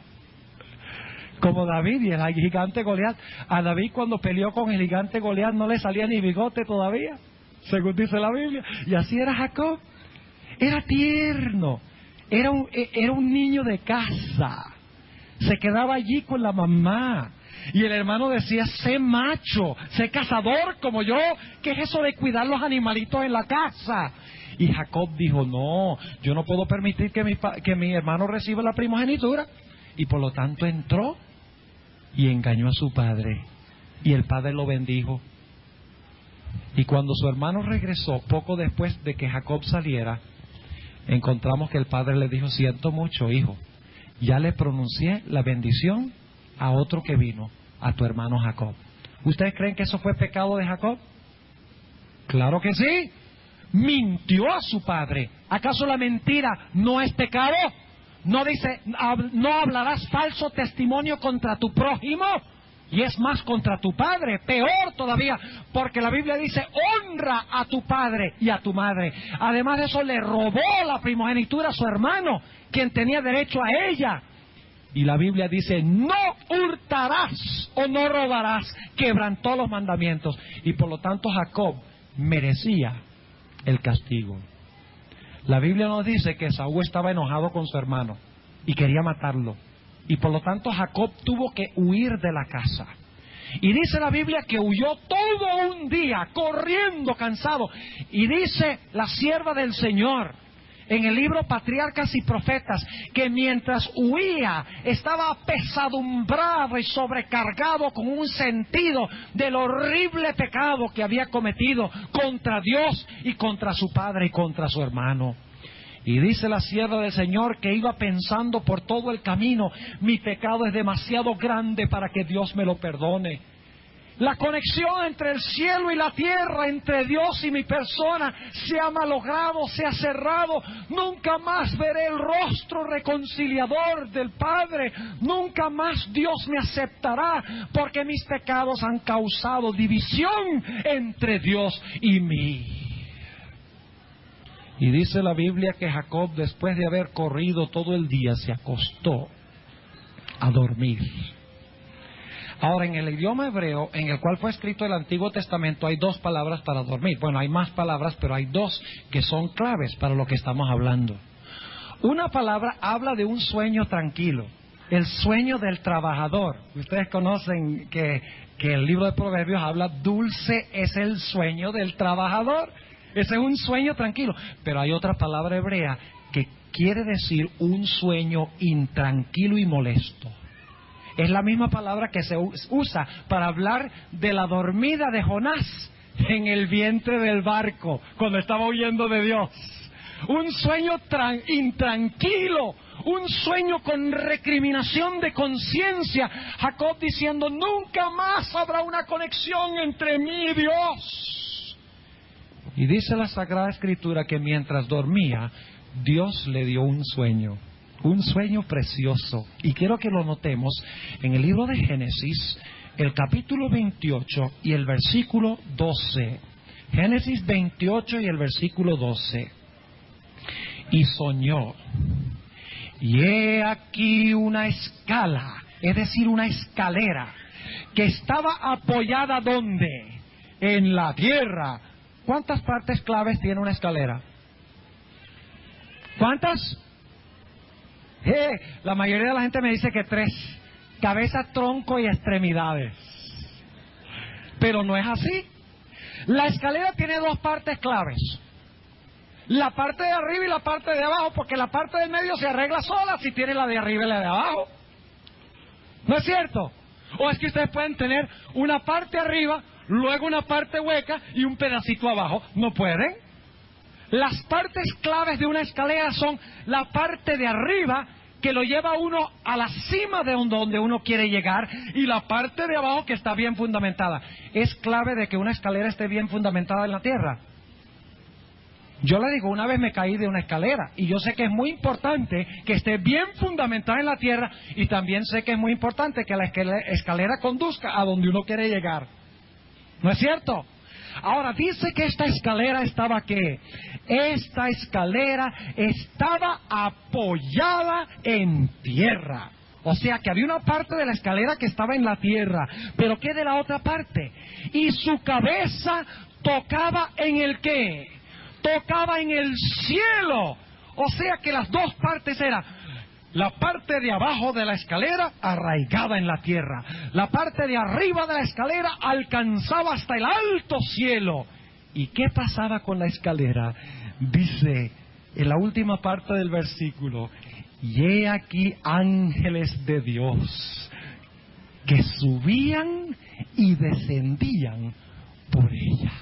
Como David y el gigante Goliat. A David, cuando peleó con el gigante Goliat, no le salía ni bigote todavía, según dice la Biblia. Y así era Jacob. Era tierno, era un niño de casa, se quedaba allí con la mamá. Y el hermano decía, sé macho, sé cazador como yo. ¿Qué es eso de cuidar los animalitos en la casa? Y Jacob dijo, no, yo no puedo permitir que mi hermano reciba la primogenitura. Y por lo tanto entró y engañó a su padre, y el padre lo bendijo. Y cuando su hermano regresó, poco después de que Jacob saliera, encontramos que el padre le dijo, siento mucho, hijo, ya le pronuncié la bendición a otro que vino, a tu hermano Jacob. ¿Ustedes creen que eso fue pecado de Jacob? Claro que sí. Mintió a su padre. ¿Acaso la mentira no es pecado? No dice, no hablarás falso testimonio contra tu prójimo, y es más contra tu padre, peor todavía, porque la Biblia dice, honra a tu padre y a tu madre. Además de eso, le robó la primogenitura a su hermano, quien tenía derecho a ella. Y la Biblia dice, no hurtarás o no robarás, quebrantó los mandamientos, y por lo tanto Jacob merecía el castigo. La Biblia nos dice que Esaú estaba enojado con su hermano y quería matarlo. Y por lo tanto Jacob tuvo que huir de la casa. Y dice la Biblia que huyó todo un día, corriendo, cansado. Y dice la sierva del Señor, en el libro Patriarcas y Profetas, que mientras huía estaba apesadumbrado y sobrecargado con un sentido del horrible pecado que había cometido contra Dios y contra su padre y contra su hermano. Y dice la sierva del Señor que iba pensando por todo el camino, mi pecado es demasiado grande para que Dios me lo perdone. La conexión entre el cielo y la tierra, entre Dios y mi persona, se ha malogrado, se ha cerrado. Nunca más veré el rostro reconciliador del Padre. Nunca más Dios me aceptará, porque mis pecados han causado división entre Dios y mí. Y dice la Biblia que Jacob, después de haber corrido todo el día, se acostó a dormir. Ahora, en el idioma hebreo, en el cual fue escrito el Antiguo Testamento, hay dos palabras para dormir. Bueno, hay más palabras, pero hay dos que son claves para lo que estamos hablando. Una palabra habla de un sueño tranquilo, el sueño del trabajador. Ustedes conocen que el libro de Proverbios habla, dulce es el sueño del trabajador. Ese es un sueño tranquilo. Pero hay otra palabra hebrea que quiere decir un sueño intranquilo y molesto. Es la misma palabra que se usa para hablar de la dormida de Jonás en el vientre del barco, cuando estaba huyendo de Dios. Un sueño intranquilo, un sueño con recriminación de conciencia. Jacob diciendo, nunca más habrá una conexión entre mí y Dios. Y dice la Sagrada Escritura que mientras dormía, Dios le dio un sueño precioso. Y quiero que lo notemos en el libro de Génesis, el capítulo 28 y el versículo 12. Génesis 28 y el versículo 12. Y soñó, y he aquí una escala, es decir, una escalera, que estaba apoyada ¿dónde? En la tierra. ¿Cuántas partes claves tiene una escalera? ¿Cuántas? La mayoría de la gente me dice que 3: cabeza, tronco y extremidades. Pero no es así. La escalera tiene 2 partes claves: la parte de arriba y la parte de abajo, porque la parte del medio se arregla sola si tiene la de arriba y la de abajo. ¿No es cierto? O es que ustedes pueden tener una parte arriba, luego una parte hueca y un pedacito abajo. ¿No pueden? Las partes claves de una escalera son la parte de arriba, que lo lleva a uno a la cima de donde uno quiere llegar, y la parte de abajo que está bien fundamentada. Es clave de que una escalera esté bien fundamentada en la tierra. Yo le digo, una vez me caí de una escalera, y yo sé que es muy importante que esté bien fundamentada en la tierra, y también sé que es muy importante que la escalera conduzca a donde uno quiere llegar. ¿No es cierto? Ahora, dice que esta escalera estaba ¿qué? Esta escalera estaba apoyada en tierra. O sea que había una parte de la escalera que estaba en la tierra. ¿Pero qué de la otra parte? Y su cabeza tocaba en el ¿qué? Tocaba en el cielo. O sea que las 2 partes eran la parte de abajo de la escalera arraigada en la tierra. La parte de arriba de la escalera alcanzaba hasta el alto cielo. ¿Y qué pasaba con la escalera? Dice en la última parte del versículo, y he aquí ángeles de Dios que subían y descendían por ella.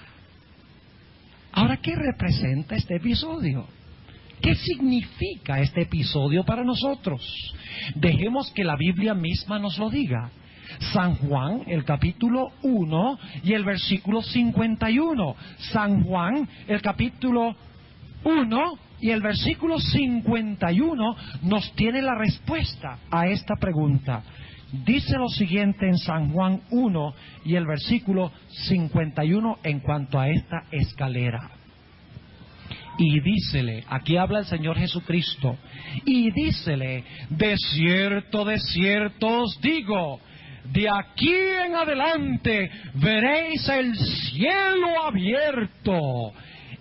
Ahora, ¿qué representa este episodio? ¿Qué significa este episodio para nosotros? Dejemos que la Biblia misma nos lo diga. San Juan, el capítulo 1 y el versículo 51. San Juan, el capítulo 1 y el versículo 51 nos tiene la respuesta a esta pregunta. Dice lo siguiente en San Juan 1 y el versículo 51 en cuanto a esta escalera. Y dícele, aquí habla el Señor Jesucristo, y dícele, de cierto os digo, de aquí en adelante veréis el cielo abierto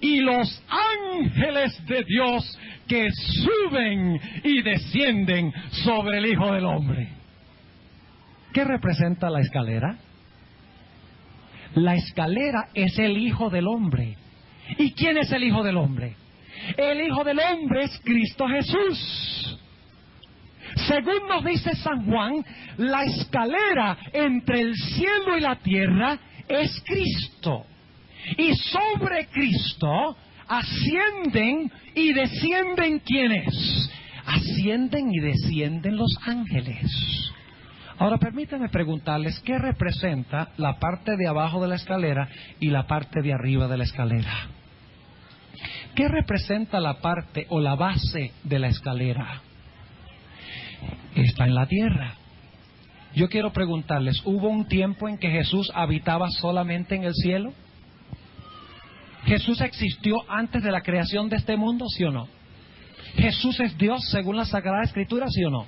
y los ángeles de Dios que suben y descienden sobre el Hijo del Hombre. ¿Qué representa la escalera? La escalera es el Hijo del Hombre. ¿Y quién es el Hijo del Hombre? El Hijo del Hombre es Cristo Jesús. Según nos dice San Juan, la escalera entre el cielo y la tierra es Cristo. Y sobre Cristo ascienden y descienden ¿quiénes? Ascienden y descienden los ángeles. Ahora permítanme preguntarles, ¿qué representa la parte de abajo de la escalera y la parte de arriba de la escalera? ¿Qué representa la parte o la base de la escalera? Está en la tierra. Yo quiero preguntarles, ¿hubo un tiempo en que Jesús habitaba solamente en el cielo? ¿Jesús existió antes de la creación de este mundo, sí o no? ¿Jesús es Dios según la Sagrada Escritura, sí o no?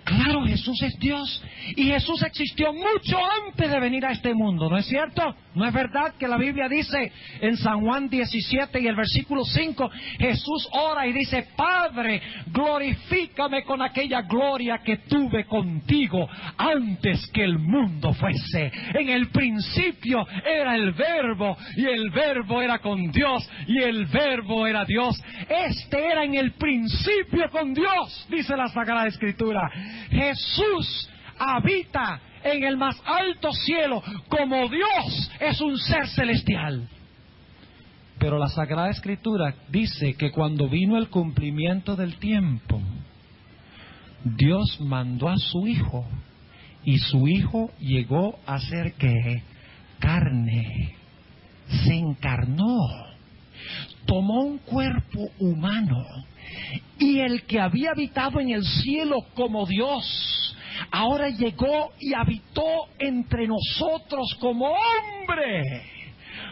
Claro, Jesús es Dios, y Jesús existió mucho antes de venir a este mundo, ¿no es cierto? ¿No es verdad que la Biblia dice en San Juan 17 y el versículo 5, Jesús ora y dice, Padre, glorifícame con aquella gloria que tuve contigo antes que el mundo fuese? En el principio era el Verbo, y el Verbo era con Dios, y el Verbo era Dios. Este era en el principio con Dios, dice la Sagrada Escritura. Jesús habita en el más alto cielo como Dios es un ser celestial. Pero la Sagrada Escritura dice que cuando vino el cumplimiento del tiempo, Dios mandó a su Hijo, y su Hijo llegó a ser ¿qué? Carne. Se encarnó, tomó un cuerpo humano, y el que había habitado en el cielo como Dios, ahora llegó y habitó entre nosotros como hombre.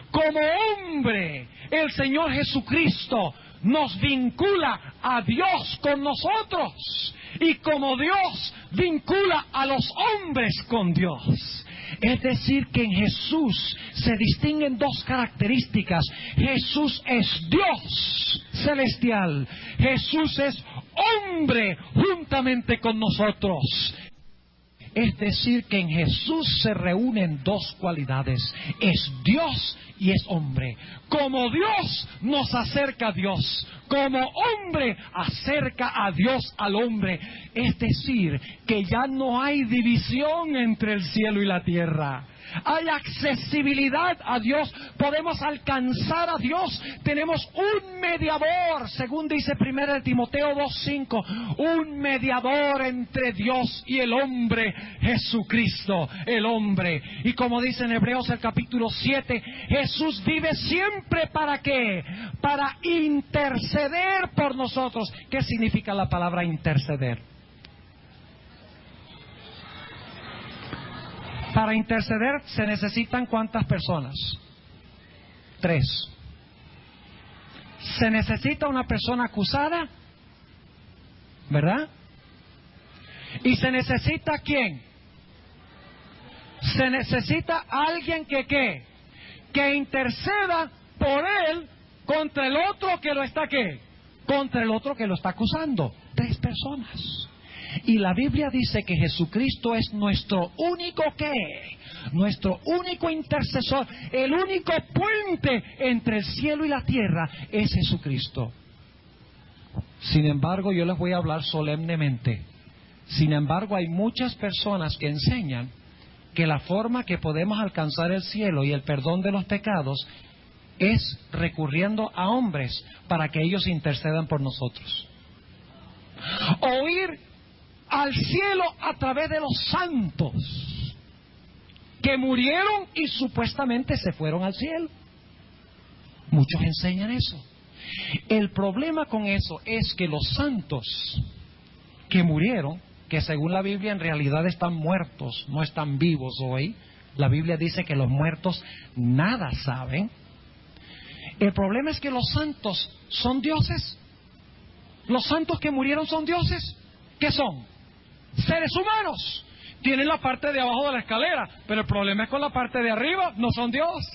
Como hombre, el Señor Jesucristo nos vincula a Dios con nosotros, y como Dios vincula a los hombres con Dios. Es decir, que en Jesús se distinguen dos características. Jesús es Dios celestial, Jesús es hombre juntamente con nosotros. Es decir, que en Jesús se reúnen dos cualidades: es Dios y es hombre. Como Dios nos acerca a Dios, como hombre acerca a Dios al hombre. Es decir, que ya no hay división entre el cielo y la tierra. Hay accesibilidad a Dios, podemos alcanzar a Dios. Tenemos un mediador, según dice 1 Timoteo 2:5, un mediador entre Dios y el hombre, Jesucristo, el hombre. Y como dice en Hebreos el capítulo 7, Jesús vive siempre ¿para qué? Para interceder por nosotros. ¿Qué significa la palabra interceder? Para interceder se necesitan ¿cuántas personas? 3. Se necesita una persona acusada, ¿verdad? Y se necesita ¿quién? Se necesita alguien que ¿qué? Que interceda por él contra el otro que lo está ¿qué? Contra el otro que lo está acusando. 3 personas. Y la Biblia dice que Jesucristo es nuestro único ¿qué? Nuestro único intercesor. El único puente entre el cielo y la tierra es Jesucristo. Sin embargo, yo les voy a hablar solemnemente. Sin embargo, hay muchas personas que enseñan que la forma que podemos alcanzar el cielo y el perdón de los pecados es recurriendo a hombres para que ellos intercedan por nosotros. O ir al cielo a través de los santos que murieron y supuestamente se fueron al cielo. Muchos enseñan eso. El problema con eso es que los santos que murieron, que según la Biblia en realidad están muertos, no están vivos hoy. La Biblia dice que los muertos nada saben. El problema es que los santos son dioses. Los santos que murieron son dioses. ¿Qué son? Seres humanos. Tienen la parte de abajo de la escalera, pero el problema es con la parte de arriba, no son Dios.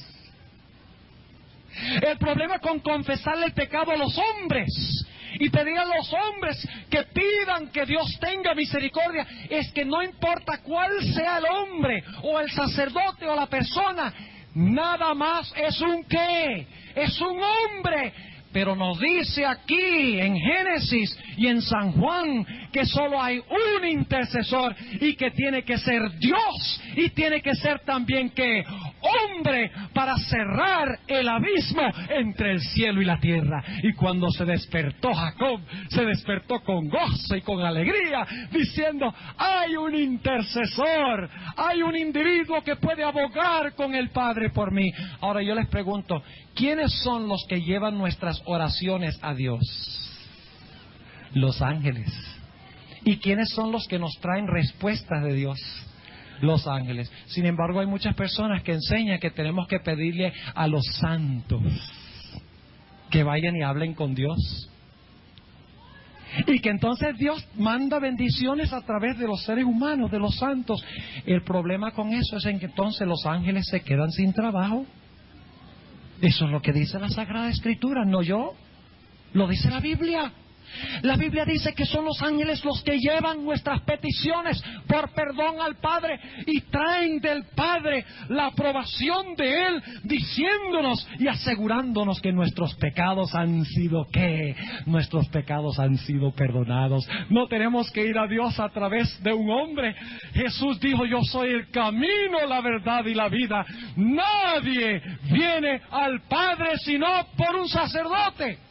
El problema con confesarle el pecado a los hombres y pedir a los hombres que pidan que Dios tenga misericordia es que no importa cuál sea el hombre o el sacerdote o la persona, nada más es un ¿qué? Es un hombre. Pero nos dice aquí en Génesis y en San Juan que solo hay un intercesor y que tiene que ser Dios y tiene que ser también que hombre para cerrar el abismo entre el cielo y la tierra. Y cuando se despertó Jacob, se despertó con gozo y con alegría, diciendo: hay un intercesor, hay un individuo que puede abogar con el Padre por mí. Ahora yo les pregunto, ¿quiénes son los que llevan nuestras oraciones a Dios? Los ángeles. ¿Y quiénes son los que nos traen respuestas de Dios? Los ángeles. Sin embargo, hay muchas personas que enseñan que tenemos que pedirle a los santos que vayan y hablen con Dios. Y que entonces Dios manda bendiciones a través de los seres humanos, de los santos. El problema con eso es en que entonces los ángeles se quedan sin trabajo. Eso es lo que dice la Sagrada Escritura, no yo. Lo dice la Biblia. La Biblia dice que son los ángeles los que llevan nuestras peticiones por perdón al Padre y traen del Padre la aprobación de Él, diciéndonos y asegurándonos que nuestros pecados han sido ¿qué? Nuestros pecados han sido perdonados. No tenemos que ir a Dios a través de un hombre. Jesús dijo: yo soy el camino, la verdad y la vida. Nadie viene al Padre sino por un sacerdote.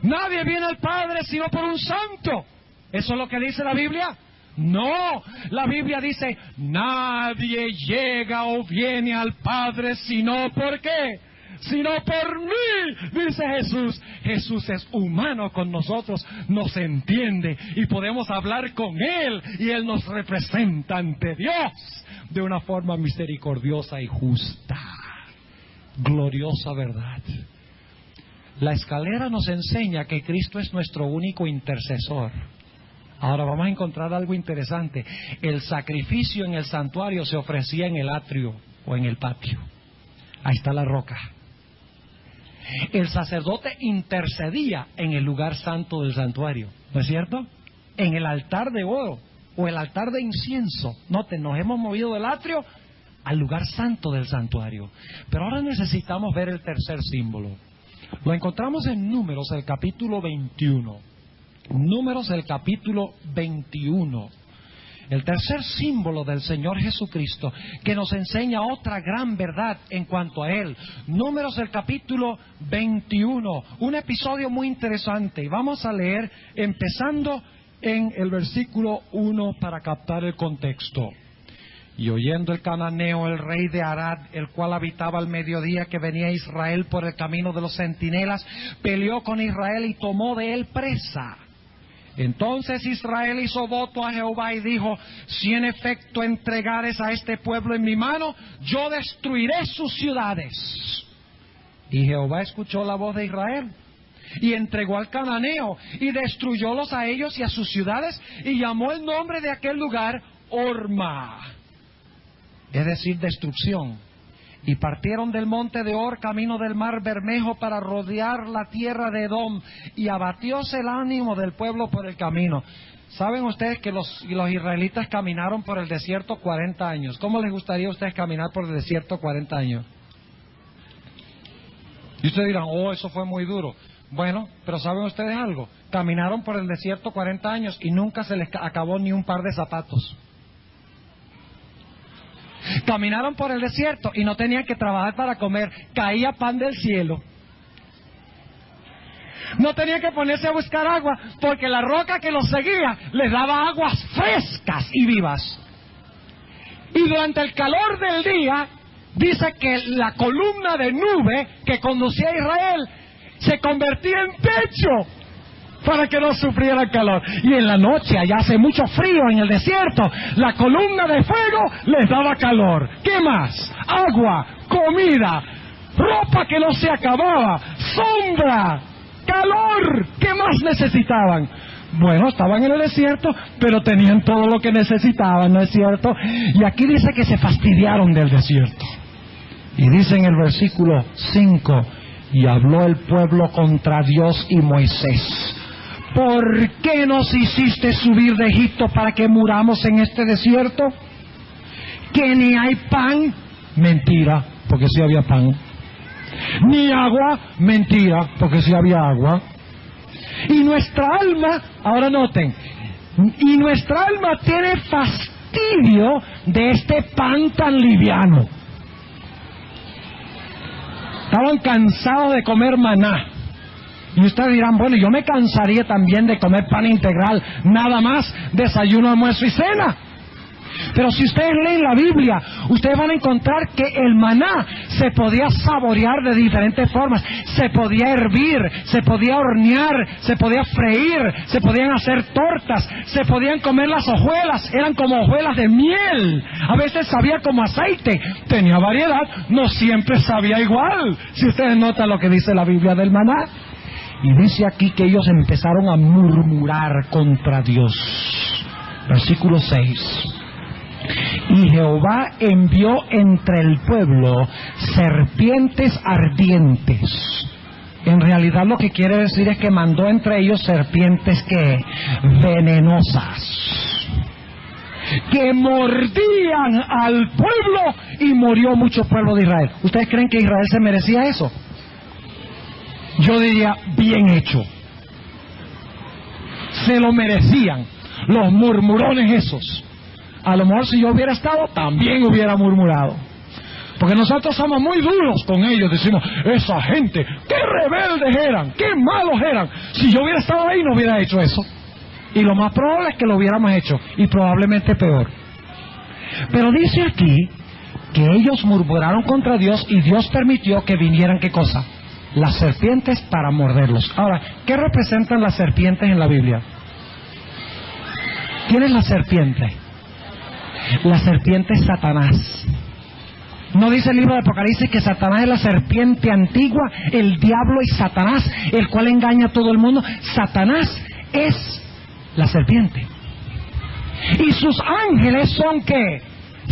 Nadie viene al Padre sino por un santo. ¿Eso es lo que dice la Biblia? No, la Biblia dice, nadie llega o viene al Padre sino ¿por qué? Sino por mí, dice Jesús. Jesús es humano con nosotros, nos entiende y podemos hablar con Él y Él nos representa ante Dios de una forma misericordiosa y justa. Gloriosa verdad. La escalera nos enseña que Cristo es nuestro único intercesor. Ahora vamos a encontrar algo interesante. El sacrificio en el santuario se ofrecía en el atrio o en el patio. Ahí está la roca. El sacerdote intercedía en el lugar santo del santuario, ¿no es cierto? En el altar de oro o el altar de incienso. Noten, nos hemos movido del atrio al lugar santo del santuario. Pero ahora necesitamos ver el tercer símbolo. Lo encontramos en Números, el capítulo 21. Números, el capítulo 21. El tercer símbolo del Señor Jesucristo, que nos enseña otra gran verdad en cuanto a Él. Números, el capítulo 21. Un episodio muy interesante. Y vamos a leer empezando en el versículo 1 para captar el contexto. Y oyendo el cananeo, el rey de Arad, el cual habitaba al mediodía, que venía a Israel por el camino de los centinelas, peleó con Israel y tomó de él presa. Entonces Israel hizo voto a Jehová y dijo, si en efecto entregares a este pueblo en mi mano, yo destruiré sus ciudades. Y Jehová escuchó la voz de Israel y entregó al cananeo y destruyólos a ellos y a sus ciudades y llamó el nombre de aquel lugar Horma, es decir, destrucción. Y partieron del monte de Or camino del mar Bermejo para rodear la tierra de Edom, y abatióse el ánimo del pueblo por el camino. ¿Saben ustedes que los israelitas caminaron por el desierto 40 años? ¿Cómo les gustaría a ustedes caminar por el desierto 40 años? Y ustedes dirán, oh, eso fue muy duro. Bueno, pero ¿saben ustedes algo? Caminaron por el desierto 40 años y nunca se les acabó ni un par de zapatos. Caminaron por el desierto y no tenían que trabajar para comer, caía pan del cielo. No tenían que ponerse a buscar agua, porque la roca que los seguía les daba aguas frescas y vivas. Y durante el calor del día, dice que la columna de nube que conducía a Israel se convertía en techo para que no sufrieran calor. Y en la noche, allá hace mucho frío en el desierto, la columna de fuego les daba calor. ¿Qué más? Agua, comida, ropa que no se acababa, sombra, calor. ¿Qué más necesitaban? Bueno, estaban en el desierto, pero tenían todo lo que necesitaban, ¿no es cierto? Y aquí dice que se fastidiaron del desierto. Y dice en el versículo 5, y habló el pueblo contra Dios y Moisés. ¿Por qué nos hiciste subir de Egipto para que muramos en este desierto? ¿Que ni hay pan? Mentira, porque sí había pan. ¿Ni agua? Mentira, porque sí había agua. Y nuestra alma, ahora noten, y nuestra alma tiene fastidio de este pan tan liviano. Estaban cansados de comer maná. Y ustedes dirán, bueno, yo me cansaría también de comer pan integral, nada más, desayuno, almuerzo y cena. Pero si ustedes leen la Biblia, ustedes van a encontrar que el maná se podía saborear de diferentes formas. Se podía hervir, se podía hornear, se podía freír, se podían hacer tortas, se podían comer las hojuelas, eran como hojuelas de miel. A veces sabía como aceite, tenía variedad, no siempre sabía igual. Si ustedes notan lo que dice la Biblia del maná. Y dice aquí que ellos empezaron a murmurar contra Dios. Versículo 6. Y Jehová envió entre el pueblo serpientes ardientes. En realidad lo que quiere decir es que mandó entre ellos serpientes que venenosas, que mordían al pueblo, y murió mucho pueblo de Israel. ¿Ustedes creen que Israel se merecía eso? Yo diría, bien hecho. Se lo merecían los murmurones esos. A lo mejor si yo hubiera estado, también hubiera murmurado. Porque nosotros somos muy duros con ellos. Decimos, esa gente, qué rebeldes eran, qué malos eran. Si yo hubiera estado ahí, no hubiera hecho eso. Y lo más probable es que lo hubiéramos hecho, y probablemente peor. Pero dice aquí que ellos murmuraron contra Dios y Dios permitió que vinieran, ¿qué cosa? Las serpientes para morderlos. Ahora, ¿qué representan las serpientes en la Biblia? ¿Quién es la serpiente? La serpiente es Satanás. ¿No dice el libro de Apocalipsis que Satanás es la serpiente antigua, el diablo y Satanás, el cual engaña a todo el mundo? Satanás es la serpiente. Y sus ángeles son, ¿qué?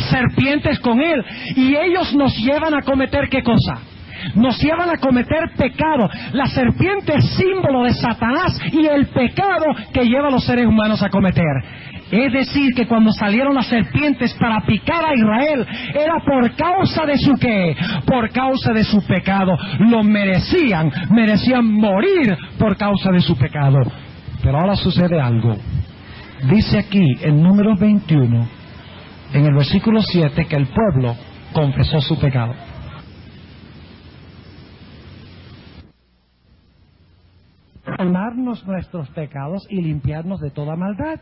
Serpientes con él. Y ellos nos llevan a cometer, ¿qué cosa? Nos llevan a cometer pecado. La serpiente es símbolo de Satanás y el pecado que lleva a los seres humanos a cometer. Es decir, que cuando salieron las serpientes para picar a Israel, era por causa de su ¿qué? Por causa de su pecado. Lo merecían morir por causa de su pecado. Pero ahora sucede algo. Dice aquí en Números 21, en el versículo 7, que el pueblo confesó su pecado. Perdonarnos nuestros pecados y limpiarnos de toda maldad.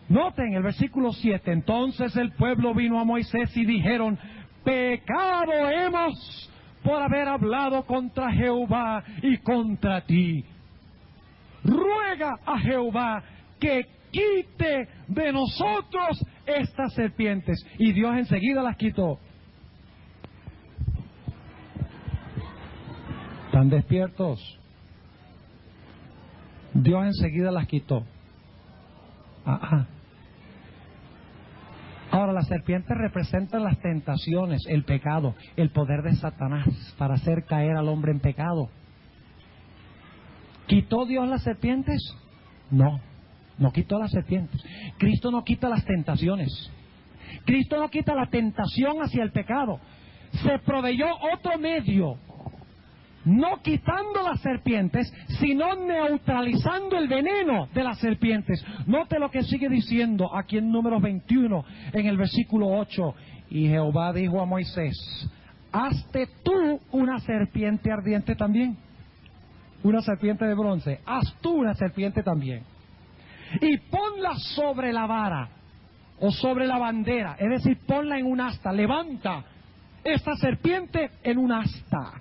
Noten el versículo 7. Entonces el pueblo vino a Moisés y dijeron: pecado hemos por haber hablado contra Jehová y contra ti. Ruega a Jehová que quite de nosotros estas serpientes. Y Dios enseguida las quitó. ¿Están despiertos? Dios enseguida las quitó. Ahora, las serpientes representan las tentaciones, el pecado, el poder de Satanás para hacer caer al hombre en pecado. ¿Quitó Dios las serpientes? No, no quitó las serpientes. Cristo no quita las tentaciones. Cristo no quita la tentación hacia el pecado. Se proveyó otro medio, no quitando las serpientes, sino neutralizando el veneno de las serpientes. Note lo que sigue diciendo aquí en Números 21, en el versículo 8. Y Jehová dijo a Moisés: hazte tú una serpiente ardiente también, una serpiente de bronce. Haz tú una serpiente también, y ponla sobre la vara, o sobre la bandera, es decir, ponla en un asta. Levanta esta serpiente en un asta.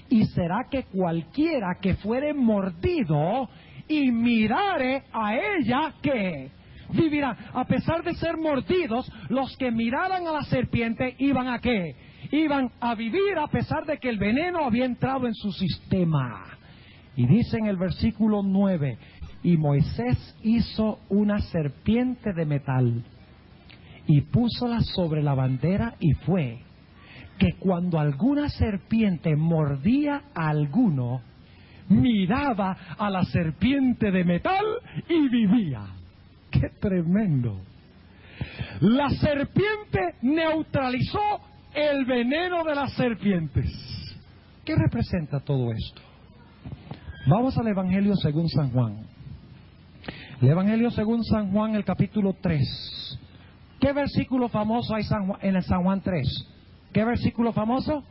Y será que cualquiera que fuere mordido y mirare a ella, ¿qué? Vivirá. A pesar de ser mordidos, los que miraran a la serpiente iban a ¿qué? Iban a vivir, a pesar de que el veneno había entrado en su sistema. Y dice en el versículo 9: y Moisés hizo una serpiente de metal y púsola sobre la bandera, y fue que cuando alguna serpiente mordía a alguno, miraba a la serpiente de metal y vivía. ¡Qué tremendo! La serpiente neutralizó el veneno de las serpientes. ¿Qué representa todo esto? Vamos al Evangelio según San Juan. El Evangelio según San Juan, el capítulo 3. ¿Qué versículo famoso hay en el San Juan 3? ¿Qué versículo famoso?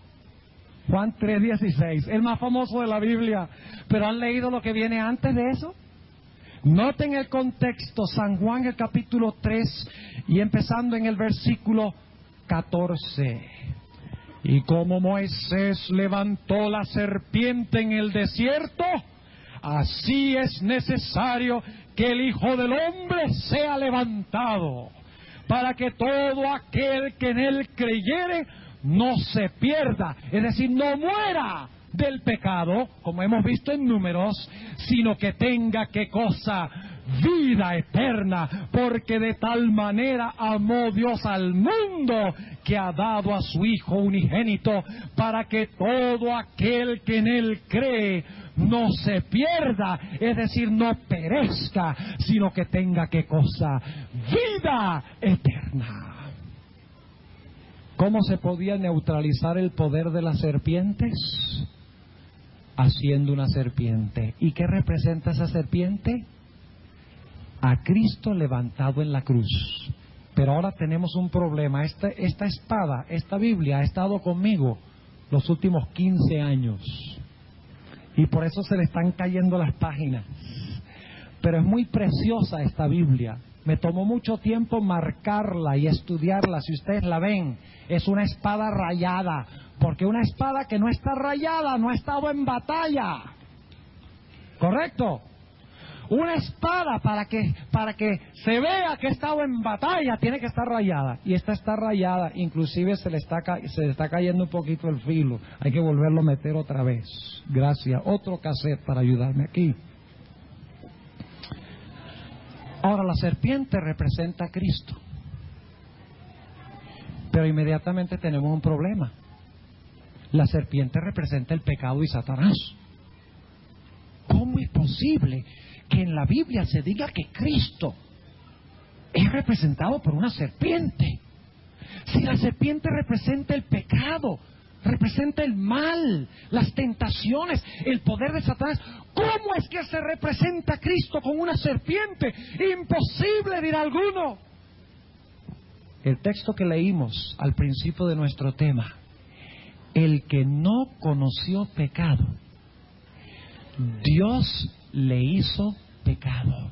Juan 3:16, el más famoso de la Biblia. ¿Pero han leído lo que viene antes de eso? Noten el contexto. San Juan, el capítulo 3, y empezando en el versículo 14. Y como Moisés levantó la serpiente en el desierto, así es necesario que el Hijo del Hombre sea levantado, para que todo aquel que en él creyere no se pierda, es decir, no muera del pecado, como hemos visto en Números, sino que tenga, ¿qué cosa? Vida eterna, porque de tal manera amó Dios al mundo que ha dado a su Hijo unigénito, para que todo aquel que en él cree no se pierda, es decir, no perezca, sino que tenga, ¿qué cosa? Vida eterna. ¿Cómo se podía neutralizar el poder de las serpientes? Haciendo una serpiente. ¿Y qué representa esa serpiente? A Cristo levantado en la cruz. Pero ahora tenemos un problema. Esta espada, esta Biblia ha estado conmigo los últimos 15 años. Y por eso se le están cayendo las páginas. Pero es muy preciosa esta Biblia. Me tomó mucho tiempo marcarla y estudiarla. Si ustedes la ven, es una espada rayada. Porque una espada que no está rayada no ha estado en batalla. ¿Correcto? Una espada para que se vea que ha estado en batalla tiene que estar rayada. Y esta está rayada, inclusive se le está cayendo un poquito el filo. Hay que volverlo a meter otra vez. Gracias. Otro cassette para ayudarme aquí. Ahora, la serpiente representa a Cristo. Pero inmediatamente tenemos un problema. La serpiente representa el pecado y Satanás. ¿Cómo es posible que en la Biblia se diga que Cristo es representado por una serpiente? Si la serpiente representa el pecado, representa el mal, las tentaciones, el poder de Satanás, ¿cómo es que se representa a Cristo con una serpiente? Imposible, dirá alguno. El texto que leímos al principio de nuestro tema: el que no conoció pecado, Dios le hizo pecado.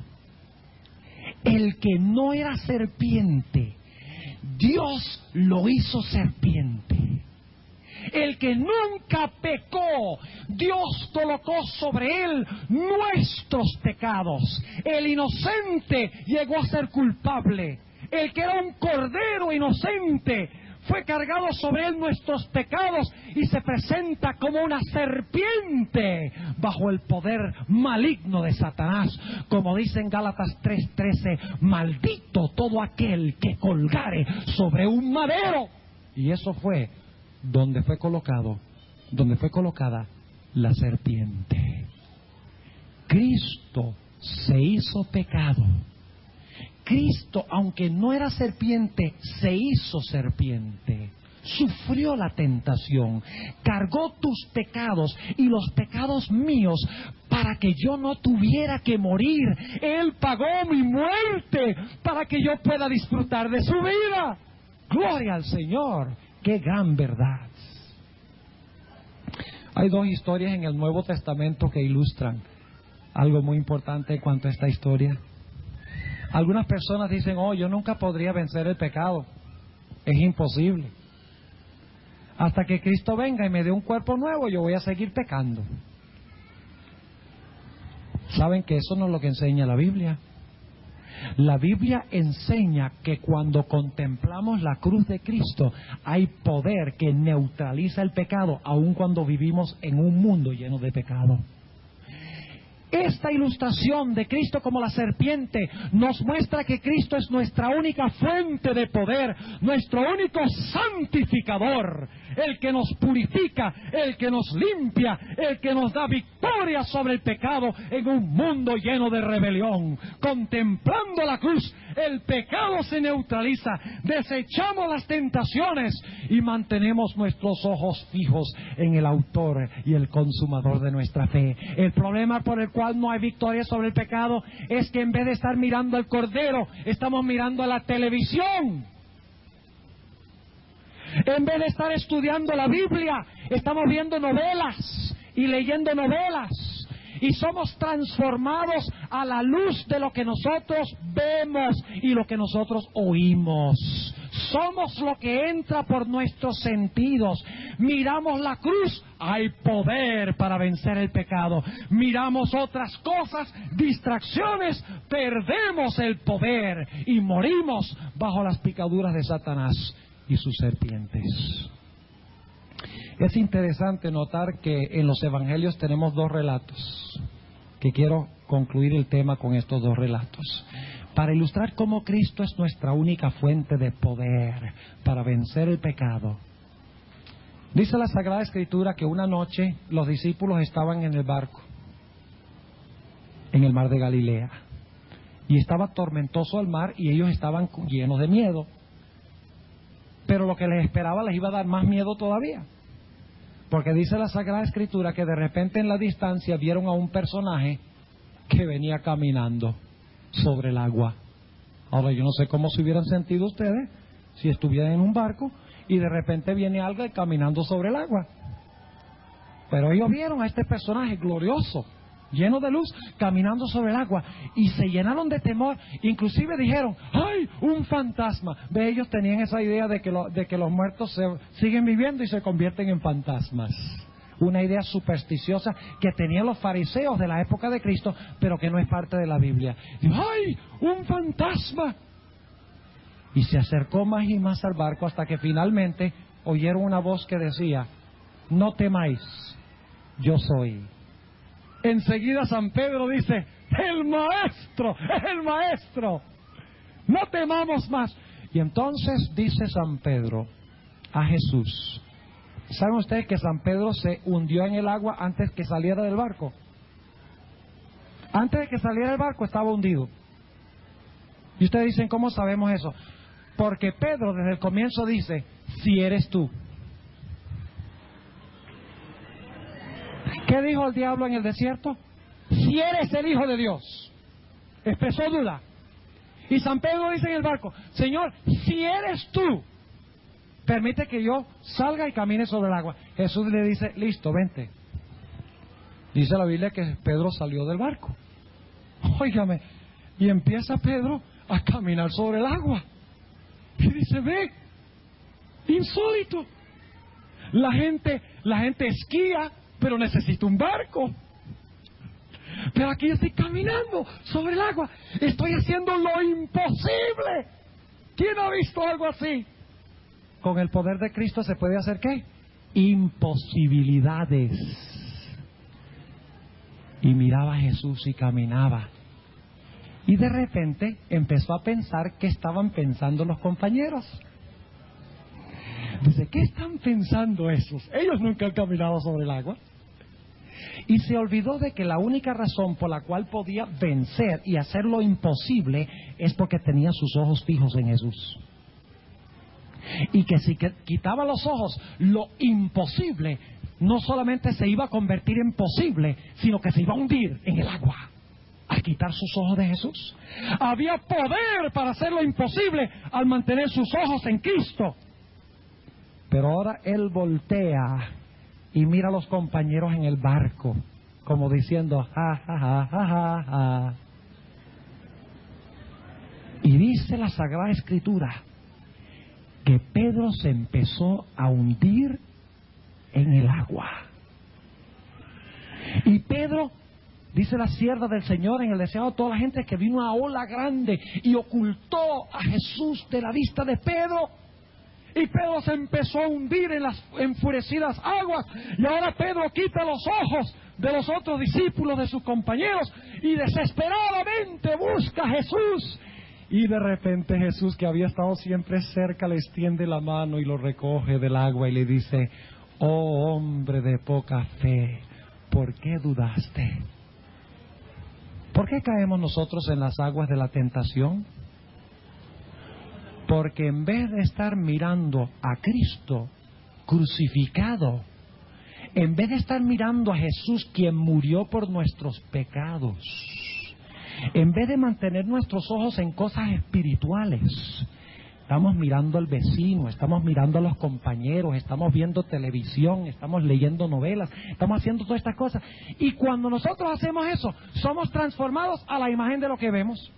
El que no era serpiente, Dios lo hizo serpiente. El que nunca pecó, Dios colocó sobre él nuestros pecados. El inocente llegó a ser culpable. El que era un cordero inocente fue cargado sobre él nuestros pecados y se presenta como una serpiente bajo el poder maligno de Satanás. Como dice en Gálatas 3:13, maldito todo aquel que colgare sobre un madero. Y eso fue donde fue colocada la serpiente. Cristo se hizo pecado. Cristo, aunque no era serpiente, se hizo serpiente. Sufrió la tentación, cargó tus pecados y los pecados míos para que yo no tuviera que morir. Él pagó mi muerte para que yo pueda disfrutar de su vida. Gloria al Señor. ¡Qué gran verdad! Hay dos historias en el Nuevo Testamento que ilustran algo muy importante en cuanto a esta historia. Algunas personas dicen: oh, yo nunca podría vencer el pecado. Es imposible. Hasta que Cristo venga y me dé un cuerpo nuevo, yo voy a seguir pecando. ¿Saben que eso no es lo que enseña la Biblia? La Biblia enseña que cuando contemplamos la cruz de Cristo, hay poder que neutraliza el pecado, aun cuando vivimos en un mundo lleno de pecado. Esta ilustración de Cristo como la serpiente nos muestra que Cristo es nuestra única fuente de poder, nuestro único santificador, el que nos purifica, el que nos limpia, el que nos da victoria sobre el pecado en un mundo lleno de rebelión. Contemplando la cruz, el pecado se neutraliza, desechamos las tentaciones y mantenemos nuestros ojos fijos en el autor y el consumador de nuestra fe. El problema por el cual no hay victoria sobre el pecado es que en vez de estar mirando al Cordero, estamos mirando a la televisión. En vez de estar estudiando la Biblia, estamos viendo novelas y leyendo novelas. Y somos transformados a la luz de lo que nosotros vemos y lo que nosotros oímos. Somos lo que entra por nuestros sentidos. Miramos la cruz, hay poder para vencer el pecado. Miramos otras cosas, distracciones, perdemos el poder y morimos bajo las picaduras de Satanás y sus serpientes. Es interesante notar que en los evangelios tenemos dos relatos, que quiero concluir el tema con estos dos relatos, para ilustrar cómo Cristo es nuestra única fuente de poder para vencer el pecado. Dice la Sagrada Escritura que una noche los discípulos estaban en el barco, en el mar de Galilea, y estaba tormentoso el mar y ellos estaban llenos de miedo. Pero lo que les esperaba les iba a dar más miedo todavía. Porque dice la Sagrada Escritura que de repente en la distancia vieron a un personaje que venía caminando sobre el agua. Ahora, yo no sé cómo se hubieran sentido ustedes si estuvieran en un barco y de repente viene alguien caminando sobre el agua. Pero ellos vieron a este personaje glorioso, lleno de luz, caminando sobre el agua, y se llenaron de temor. Inclusive dijeron: ¡ay, un fantasma! Ve, ellos tenían esa idea de que los muertos siguen viviendo y se convierten en fantasmas. Una idea supersticiosa que tenían los fariseos de la época de Cristo, pero que no es parte de la Biblia. Dijo: ¡ay, un fantasma! Y se acercó más y más al barco hasta que finalmente oyeron una voz que decía: no temáis, yo soy. Enseguida San Pedro dice: ¡el maestro! ¡Es el maestro! ¡No temamos más! Y entonces dice San Pedro a Jesús. ¿Saben ustedes que San Pedro se hundió en el agua antes que saliera del barco? Antes de que saliera del barco estaba hundido. Y ustedes dicen: ¿cómo sabemos eso? Porque Pedro desde el comienzo dice: si eres tú. ¿Qué dijo el diablo en el desierto? Si eres el Hijo de Dios. Expresó duda. Y San Pedro dice en el barco: Señor, si eres tú, permite que yo salga y camine sobre el agua. Jesús le dice: listo, vente. Dice la Biblia que Pedro salió del barco. Óigame, y empieza Pedro a caminar sobre el agua. Y dice: ve, insólito. La gente esquía, pero necesita un barco. Pero aquí estoy caminando sobre el agua. Estoy haciendo lo imposible. ¿Quién ha visto algo así? Con el poder de Cristo se puede hacer ¿qué? Imposibilidades. Y miraba a Jesús y caminaba. Y de repente empezó a pensar qué estaban pensando los compañeros. Dice: ¿qué están pensando esos? Ellos nunca han caminado sobre el agua. Y se olvidó de que la única razón por la cual podía vencer y hacer lo imposible es porque tenía sus ojos fijos en Jesús. Y que si quitaba los ojos, lo imposible no solamente se iba a convertir en posible, sino que se iba a hundir en el agua. Al quitar sus ojos de Jesús, había poder para hacer lo imposible al mantener sus ojos en Cristo. Pero ahora él voltea y mira a los compañeros en el barco, como diciendo: ja, ja, ja, ja, ja, ja. Y dice la Sagrada Escritura que Pedro se empezó a hundir en el agua. Y Pedro, dice la sierva del Señor en el deseado de toda la gente, que vino una ola grande y ocultó a Jesús de la vista de Pedro. Y Pedro se empezó a hundir en las enfurecidas aguas. Y ahora Pedro quita los ojos de los otros discípulos, de sus compañeros, y desesperadamente busca a Jesús. Y de repente Jesús, que había estado siempre cerca, le extiende la mano y lo recoge del agua y le dice: oh hombre de poca fe, ¿por qué dudaste? ¿Por qué caemos nosotros en las aguas de la tentación? Porque en vez de estar mirando a Cristo crucificado, en vez de estar mirando a Jesús quien murió por nuestros pecados, en vez de mantener nuestros ojos en cosas espirituales, estamos mirando al vecino, estamos mirando a los compañeros, estamos viendo televisión, estamos leyendo novelas, estamos haciendo todas estas cosas. Y cuando nosotros hacemos eso, somos transformados a la imagen de lo que vemos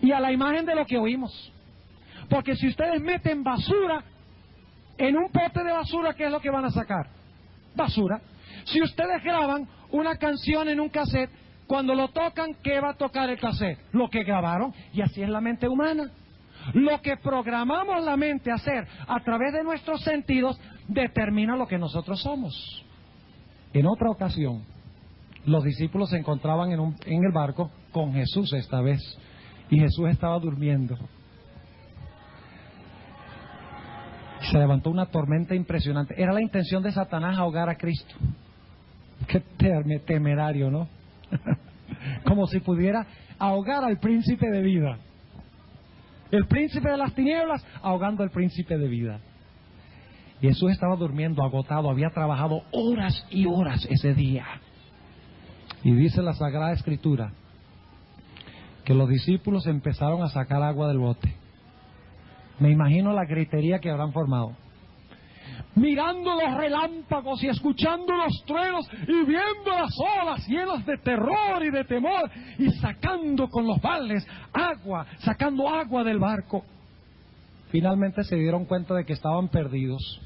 y a la imagen de lo que oímos. Porque si ustedes meten basura en un pote de basura, ¿qué es lo que van a sacar? Basura. Si ustedes graban una canción en un cassette, cuando lo tocan, ¿qué va a tocar el cassette? Lo que grabaron. Y así es la mente humana. Lo que programamos la mente a hacer a través de nuestros sentidos determina lo que nosotros somos. En otra ocasión, los discípulos se encontraban en el barco con Jesús esta vez. Y Jesús estaba durmiendo. Se levantó una tormenta impresionante. Era la intención de Satanás ahogar a Cristo. Qué temerario, ¿no? Como si pudiera ahogar al príncipe de vida. El príncipe de las tinieblas ahogando al príncipe de vida. Y Jesús estaba durmiendo, agotado, había trabajado horas y horas ese día. Y dice la Sagrada Escritura que los discípulos empezaron a sacar agua del bote. Me imagino la gritería que habrán formado. Mirando los relámpagos y escuchando los truenos y viendo las olas llenas de terror y de temor y sacando con los baldes agua, sacando agua del barco. Finalmente se dieron cuenta de que estaban perdidos,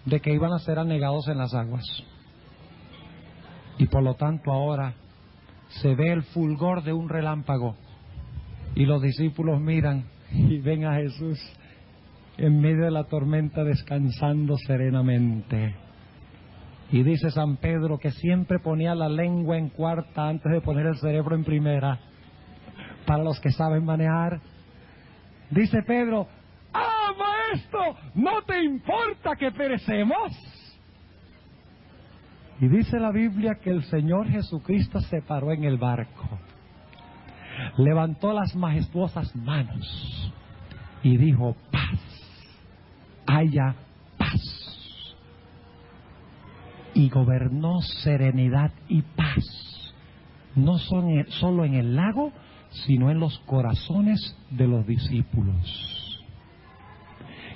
de que iban a ser anegados en las aguas. Y por lo tanto ahora se ve el fulgor de un relámpago y los discípulos miran y ven a Jesús en medio de la tormenta descansando serenamente. Y dice San Pedro que siempre ponía la lengua en cuarta antes de poner el cerebro en primera, para los que saben manejar. Dice Pedro: ¡ah, maestro! ¿No te importa que perecemos? Y dice la Biblia que el Señor Jesucristo se paró en el barco, levantó las majestuosas manos y dijo: paz, haya paz. Y gobernó serenidad y paz, no solo en el lago, sino en los corazones de los discípulos.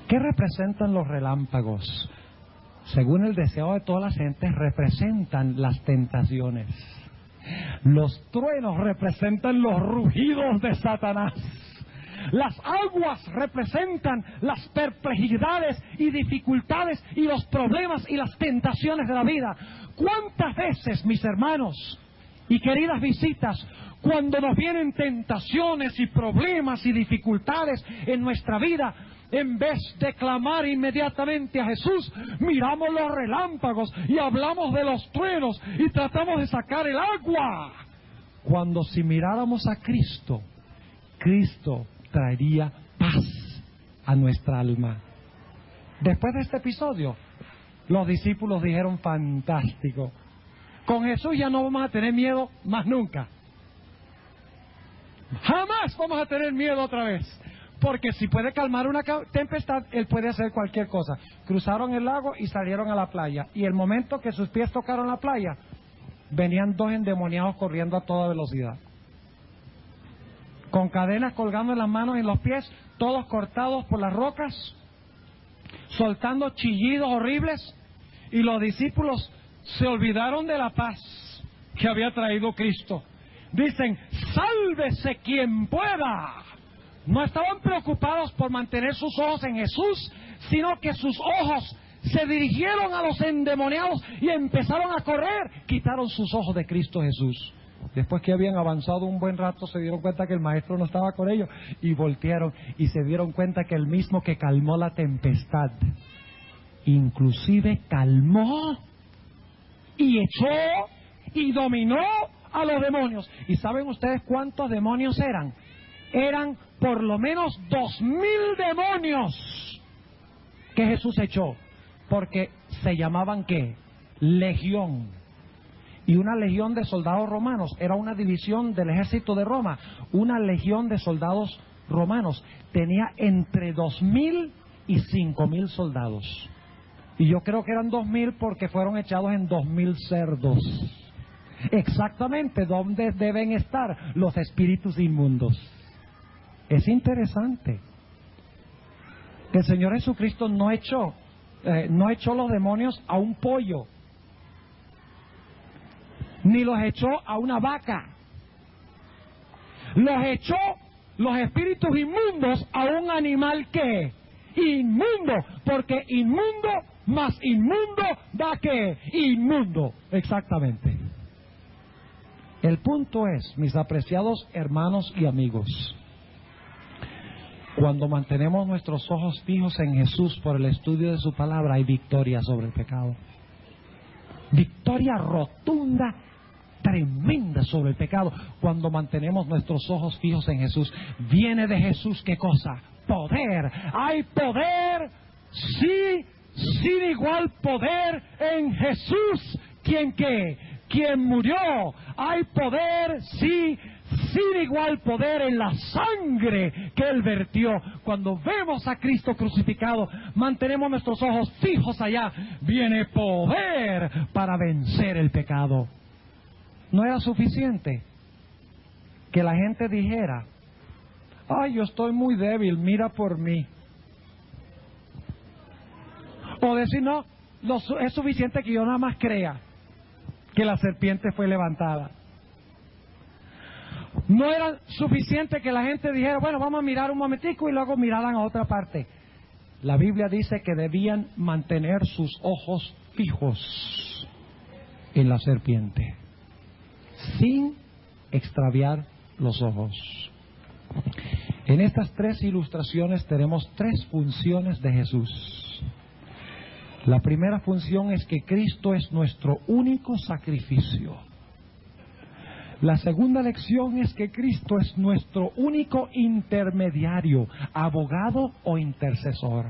¿Qué representan los relámpagos? Según el deseo de todas las gentes, representan las tentaciones. Los truenos representan los rugidos de Satanás. Las aguas representan las perplejidades y dificultades y los problemas y las tentaciones de la vida. ¿Cuántas veces, mis hermanos y queridas visitas, cuando nos vienen tentaciones y problemas y dificultades en nuestra vida, en vez de clamar inmediatamente a Jesús, miramos los relámpagos y hablamos de los truenos y tratamos de sacar el agua? Cuando si miráramos a Cristo, Cristo traería paz a nuestra alma. Después de este episodio, los discípulos dijeron: fantástico, con Jesús ya no vamos a tener miedo más nunca. Jamás vamos a tener miedo otra vez, porque si puede calmar una tempestad, Él puede hacer cualquier cosa. Cruzaron el lago y salieron a la playa, y el momento que sus pies tocaron la playa, venían dos endemoniados corriendo a toda velocidad, con cadenas colgando en las manos y en los pies, todos cortados por las rocas, soltando chillidos horribles, y los discípulos se olvidaron de la paz que había traído Cristo. Dicen: sálvese quien pueda. No estaban preocupados por mantener sus ojos en Jesús, sino que sus ojos se dirigieron a los endemoniados y empezaron a correr. Quitaron sus ojos de Cristo Jesús. Después que habían avanzado un buen rato, se dieron cuenta que el maestro no estaba con ellos y voltearon y se dieron cuenta que el mismo que calmó la tempestad, inclusive calmó y echó y dominó a los demonios. ¿Y saben ustedes cuántos demonios eran? Eran por lo menos 2,000 demonios que Jesús echó, porque se llamaban ¿qué? Legión. Y una legión de soldados romanos era una división del ejército de Roma. Una legión de soldados romanos tenía entre 2,000 y 5,000 soldados. Y yo creo que eran 2,000 porque fueron echados en 2,000 cerdos. Exactamente donde deben estar los espíritus inmundos. Es interesante. El Señor Jesucristo no echó los demonios a un pollo, ni los echó a una vaca. Los echó, los espíritus inmundos, a un animal que inmundo, porque inmundo más inmundo da que inmundo. Exactamente. El punto es, mis apreciados hermanos y amigos, cuando mantenemos nuestros ojos fijos en Jesús por el estudio de su palabra, hay victoria sobre el pecado. Victoria rotunda, tremenda sobre el pecado. Cuando mantenemos nuestros ojos fijos en Jesús, viene de Jesús ¿qué cosa? Poder. Hay poder, sí, sin igual poder en Jesús. ¿Quién qué? Quien murió. Hay poder, sí, sin igual poder en la sangre que Él vertió. Cuando vemos a Cristo crucificado, mantenemos nuestros ojos fijos allá, viene poder para vencer el pecado. ¿No era suficiente? que la gente dijera: ay, yo estoy muy débil, mira por mí. O decir: no, es suficiente que yo nada más crea que la serpiente fue levantada. No era suficiente que la gente dijera: bueno, vamos a mirar un momentico, y luego miraran a otra parte. La Biblia dice que debían mantener sus ojos fijos en la serpiente, sin extraviar los ojos. En estas tres ilustraciones tenemos tres funciones de Jesús. La primera función es que Cristo es nuestro único sacrificio. La segunda lección es que Cristo es nuestro único intermediario, abogado o intercesor.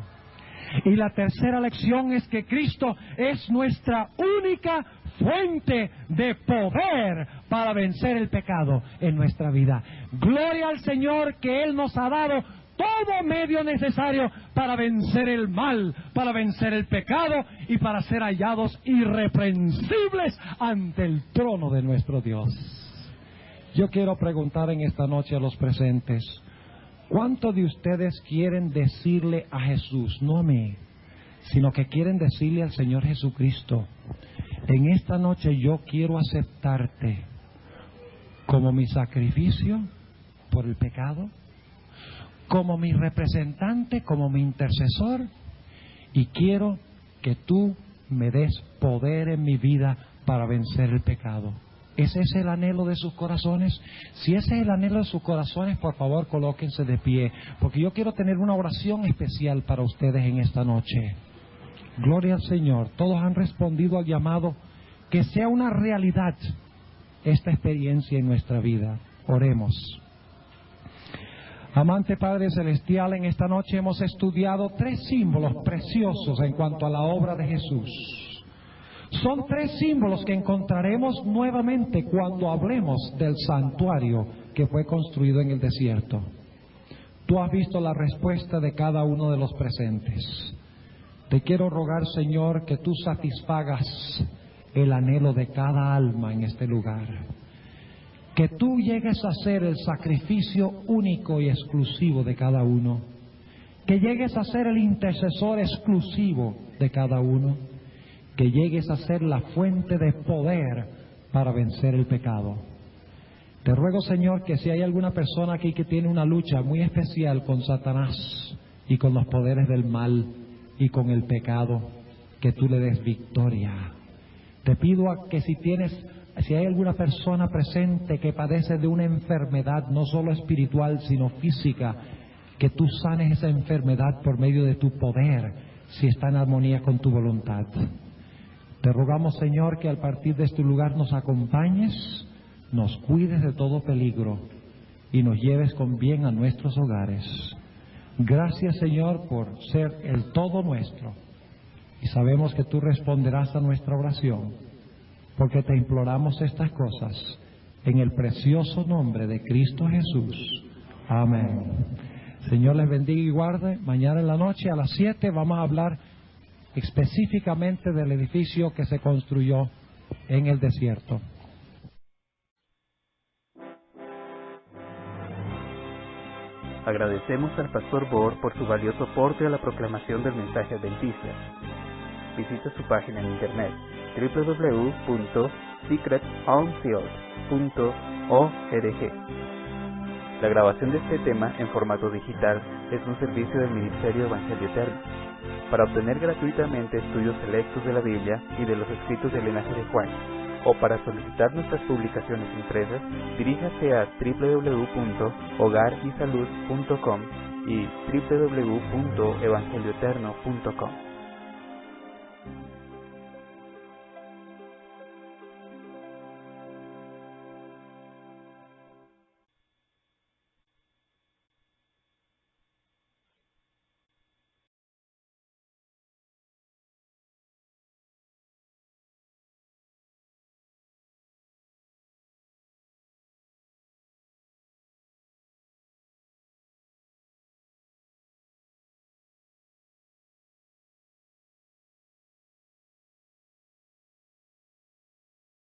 Y la tercera lección es que Cristo es nuestra única fuente de poder para vencer el pecado en nuestra vida. Gloria al Señor, que Él nos ha dado todo medio necesario para vencer el mal, para vencer el pecado y para ser hallados irreprensibles ante el trono de nuestro Dios. Yo quiero preguntar en esta noche a los presentes: ¿cuántos de ustedes quieren decirle a Jesús, no a mí, sino que quieren decirle al Señor Jesucristo: en esta noche yo quiero aceptarte como mi sacrificio por el pecado, como mi representante, como mi intercesor, y quiero que tú me des poder en mi vida para vencer el pecado? ¿Ese es el anhelo de sus corazones? Si ese es el anhelo de sus corazones, por favor, colóquense de pie, porque yo quiero tener una oración especial para ustedes en esta noche. Gloria al Señor. Todos han respondido al llamado. Que sea una realidad esta experiencia en nuestra vida. Oremos. Amante Padre Celestial, en esta noche hemos estudiado tres símbolos preciosos en cuanto a la obra de Jesús. Son tres símbolos que encontraremos nuevamente cuando hablemos del santuario que fue construido en el desierto. Tú has visto la respuesta de cada uno de los presentes. Te quiero rogar, Señor, que tú satisfagas el anhelo de cada alma en este lugar. Que tú llegues a ser el sacrificio único y exclusivo de cada uno. Que llegues a ser el intercesor exclusivo de cada uno. Que llegues a ser la fuente de poder para vencer el pecado. Te ruego, Señor, que si hay alguna persona aquí que tiene una lucha muy especial con Satanás y con los poderes del mal y con el pecado, que tú le des victoria. Te pido que si hay alguna persona presente que padece de una enfermedad, no solo espiritual, sino física, que tú sanes esa enfermedad por medio de tu poder, si está en armonía con tu voluntad. Te rogamos, Señor, que al partir de este lugar nos acompañes, nos cuides de todo peligro y nos lleves con bien a nuestros hogares. Gracias, Señor, por ser el todo nuestro. Y sabemos que tú responderás a nuestra oración, porque te imploramos estas cosas en el precioso nombre de Cristo Jesús. Amén. Señor les bendiga y guarde. Mañana en la noche a las 7 vamos a hablar específicamente del edificio que se construyó en el desierto. Agradecemos al Pastor Bohr por su valioso aporte a la proclamación del mensaje adventista. Visite su página en internet www.secretonfield.org. La grabación de este tema en formato digital es un servicio del Ministerio Evangelio Eterno. Para obtener gratuitamente estudios selectos de la Biblia y de los escritos del linaje de Juan, o para solicitar nuestras publicaciones impresas, diríjase a www.hogarysalud.com y www.evangelioeterno.com.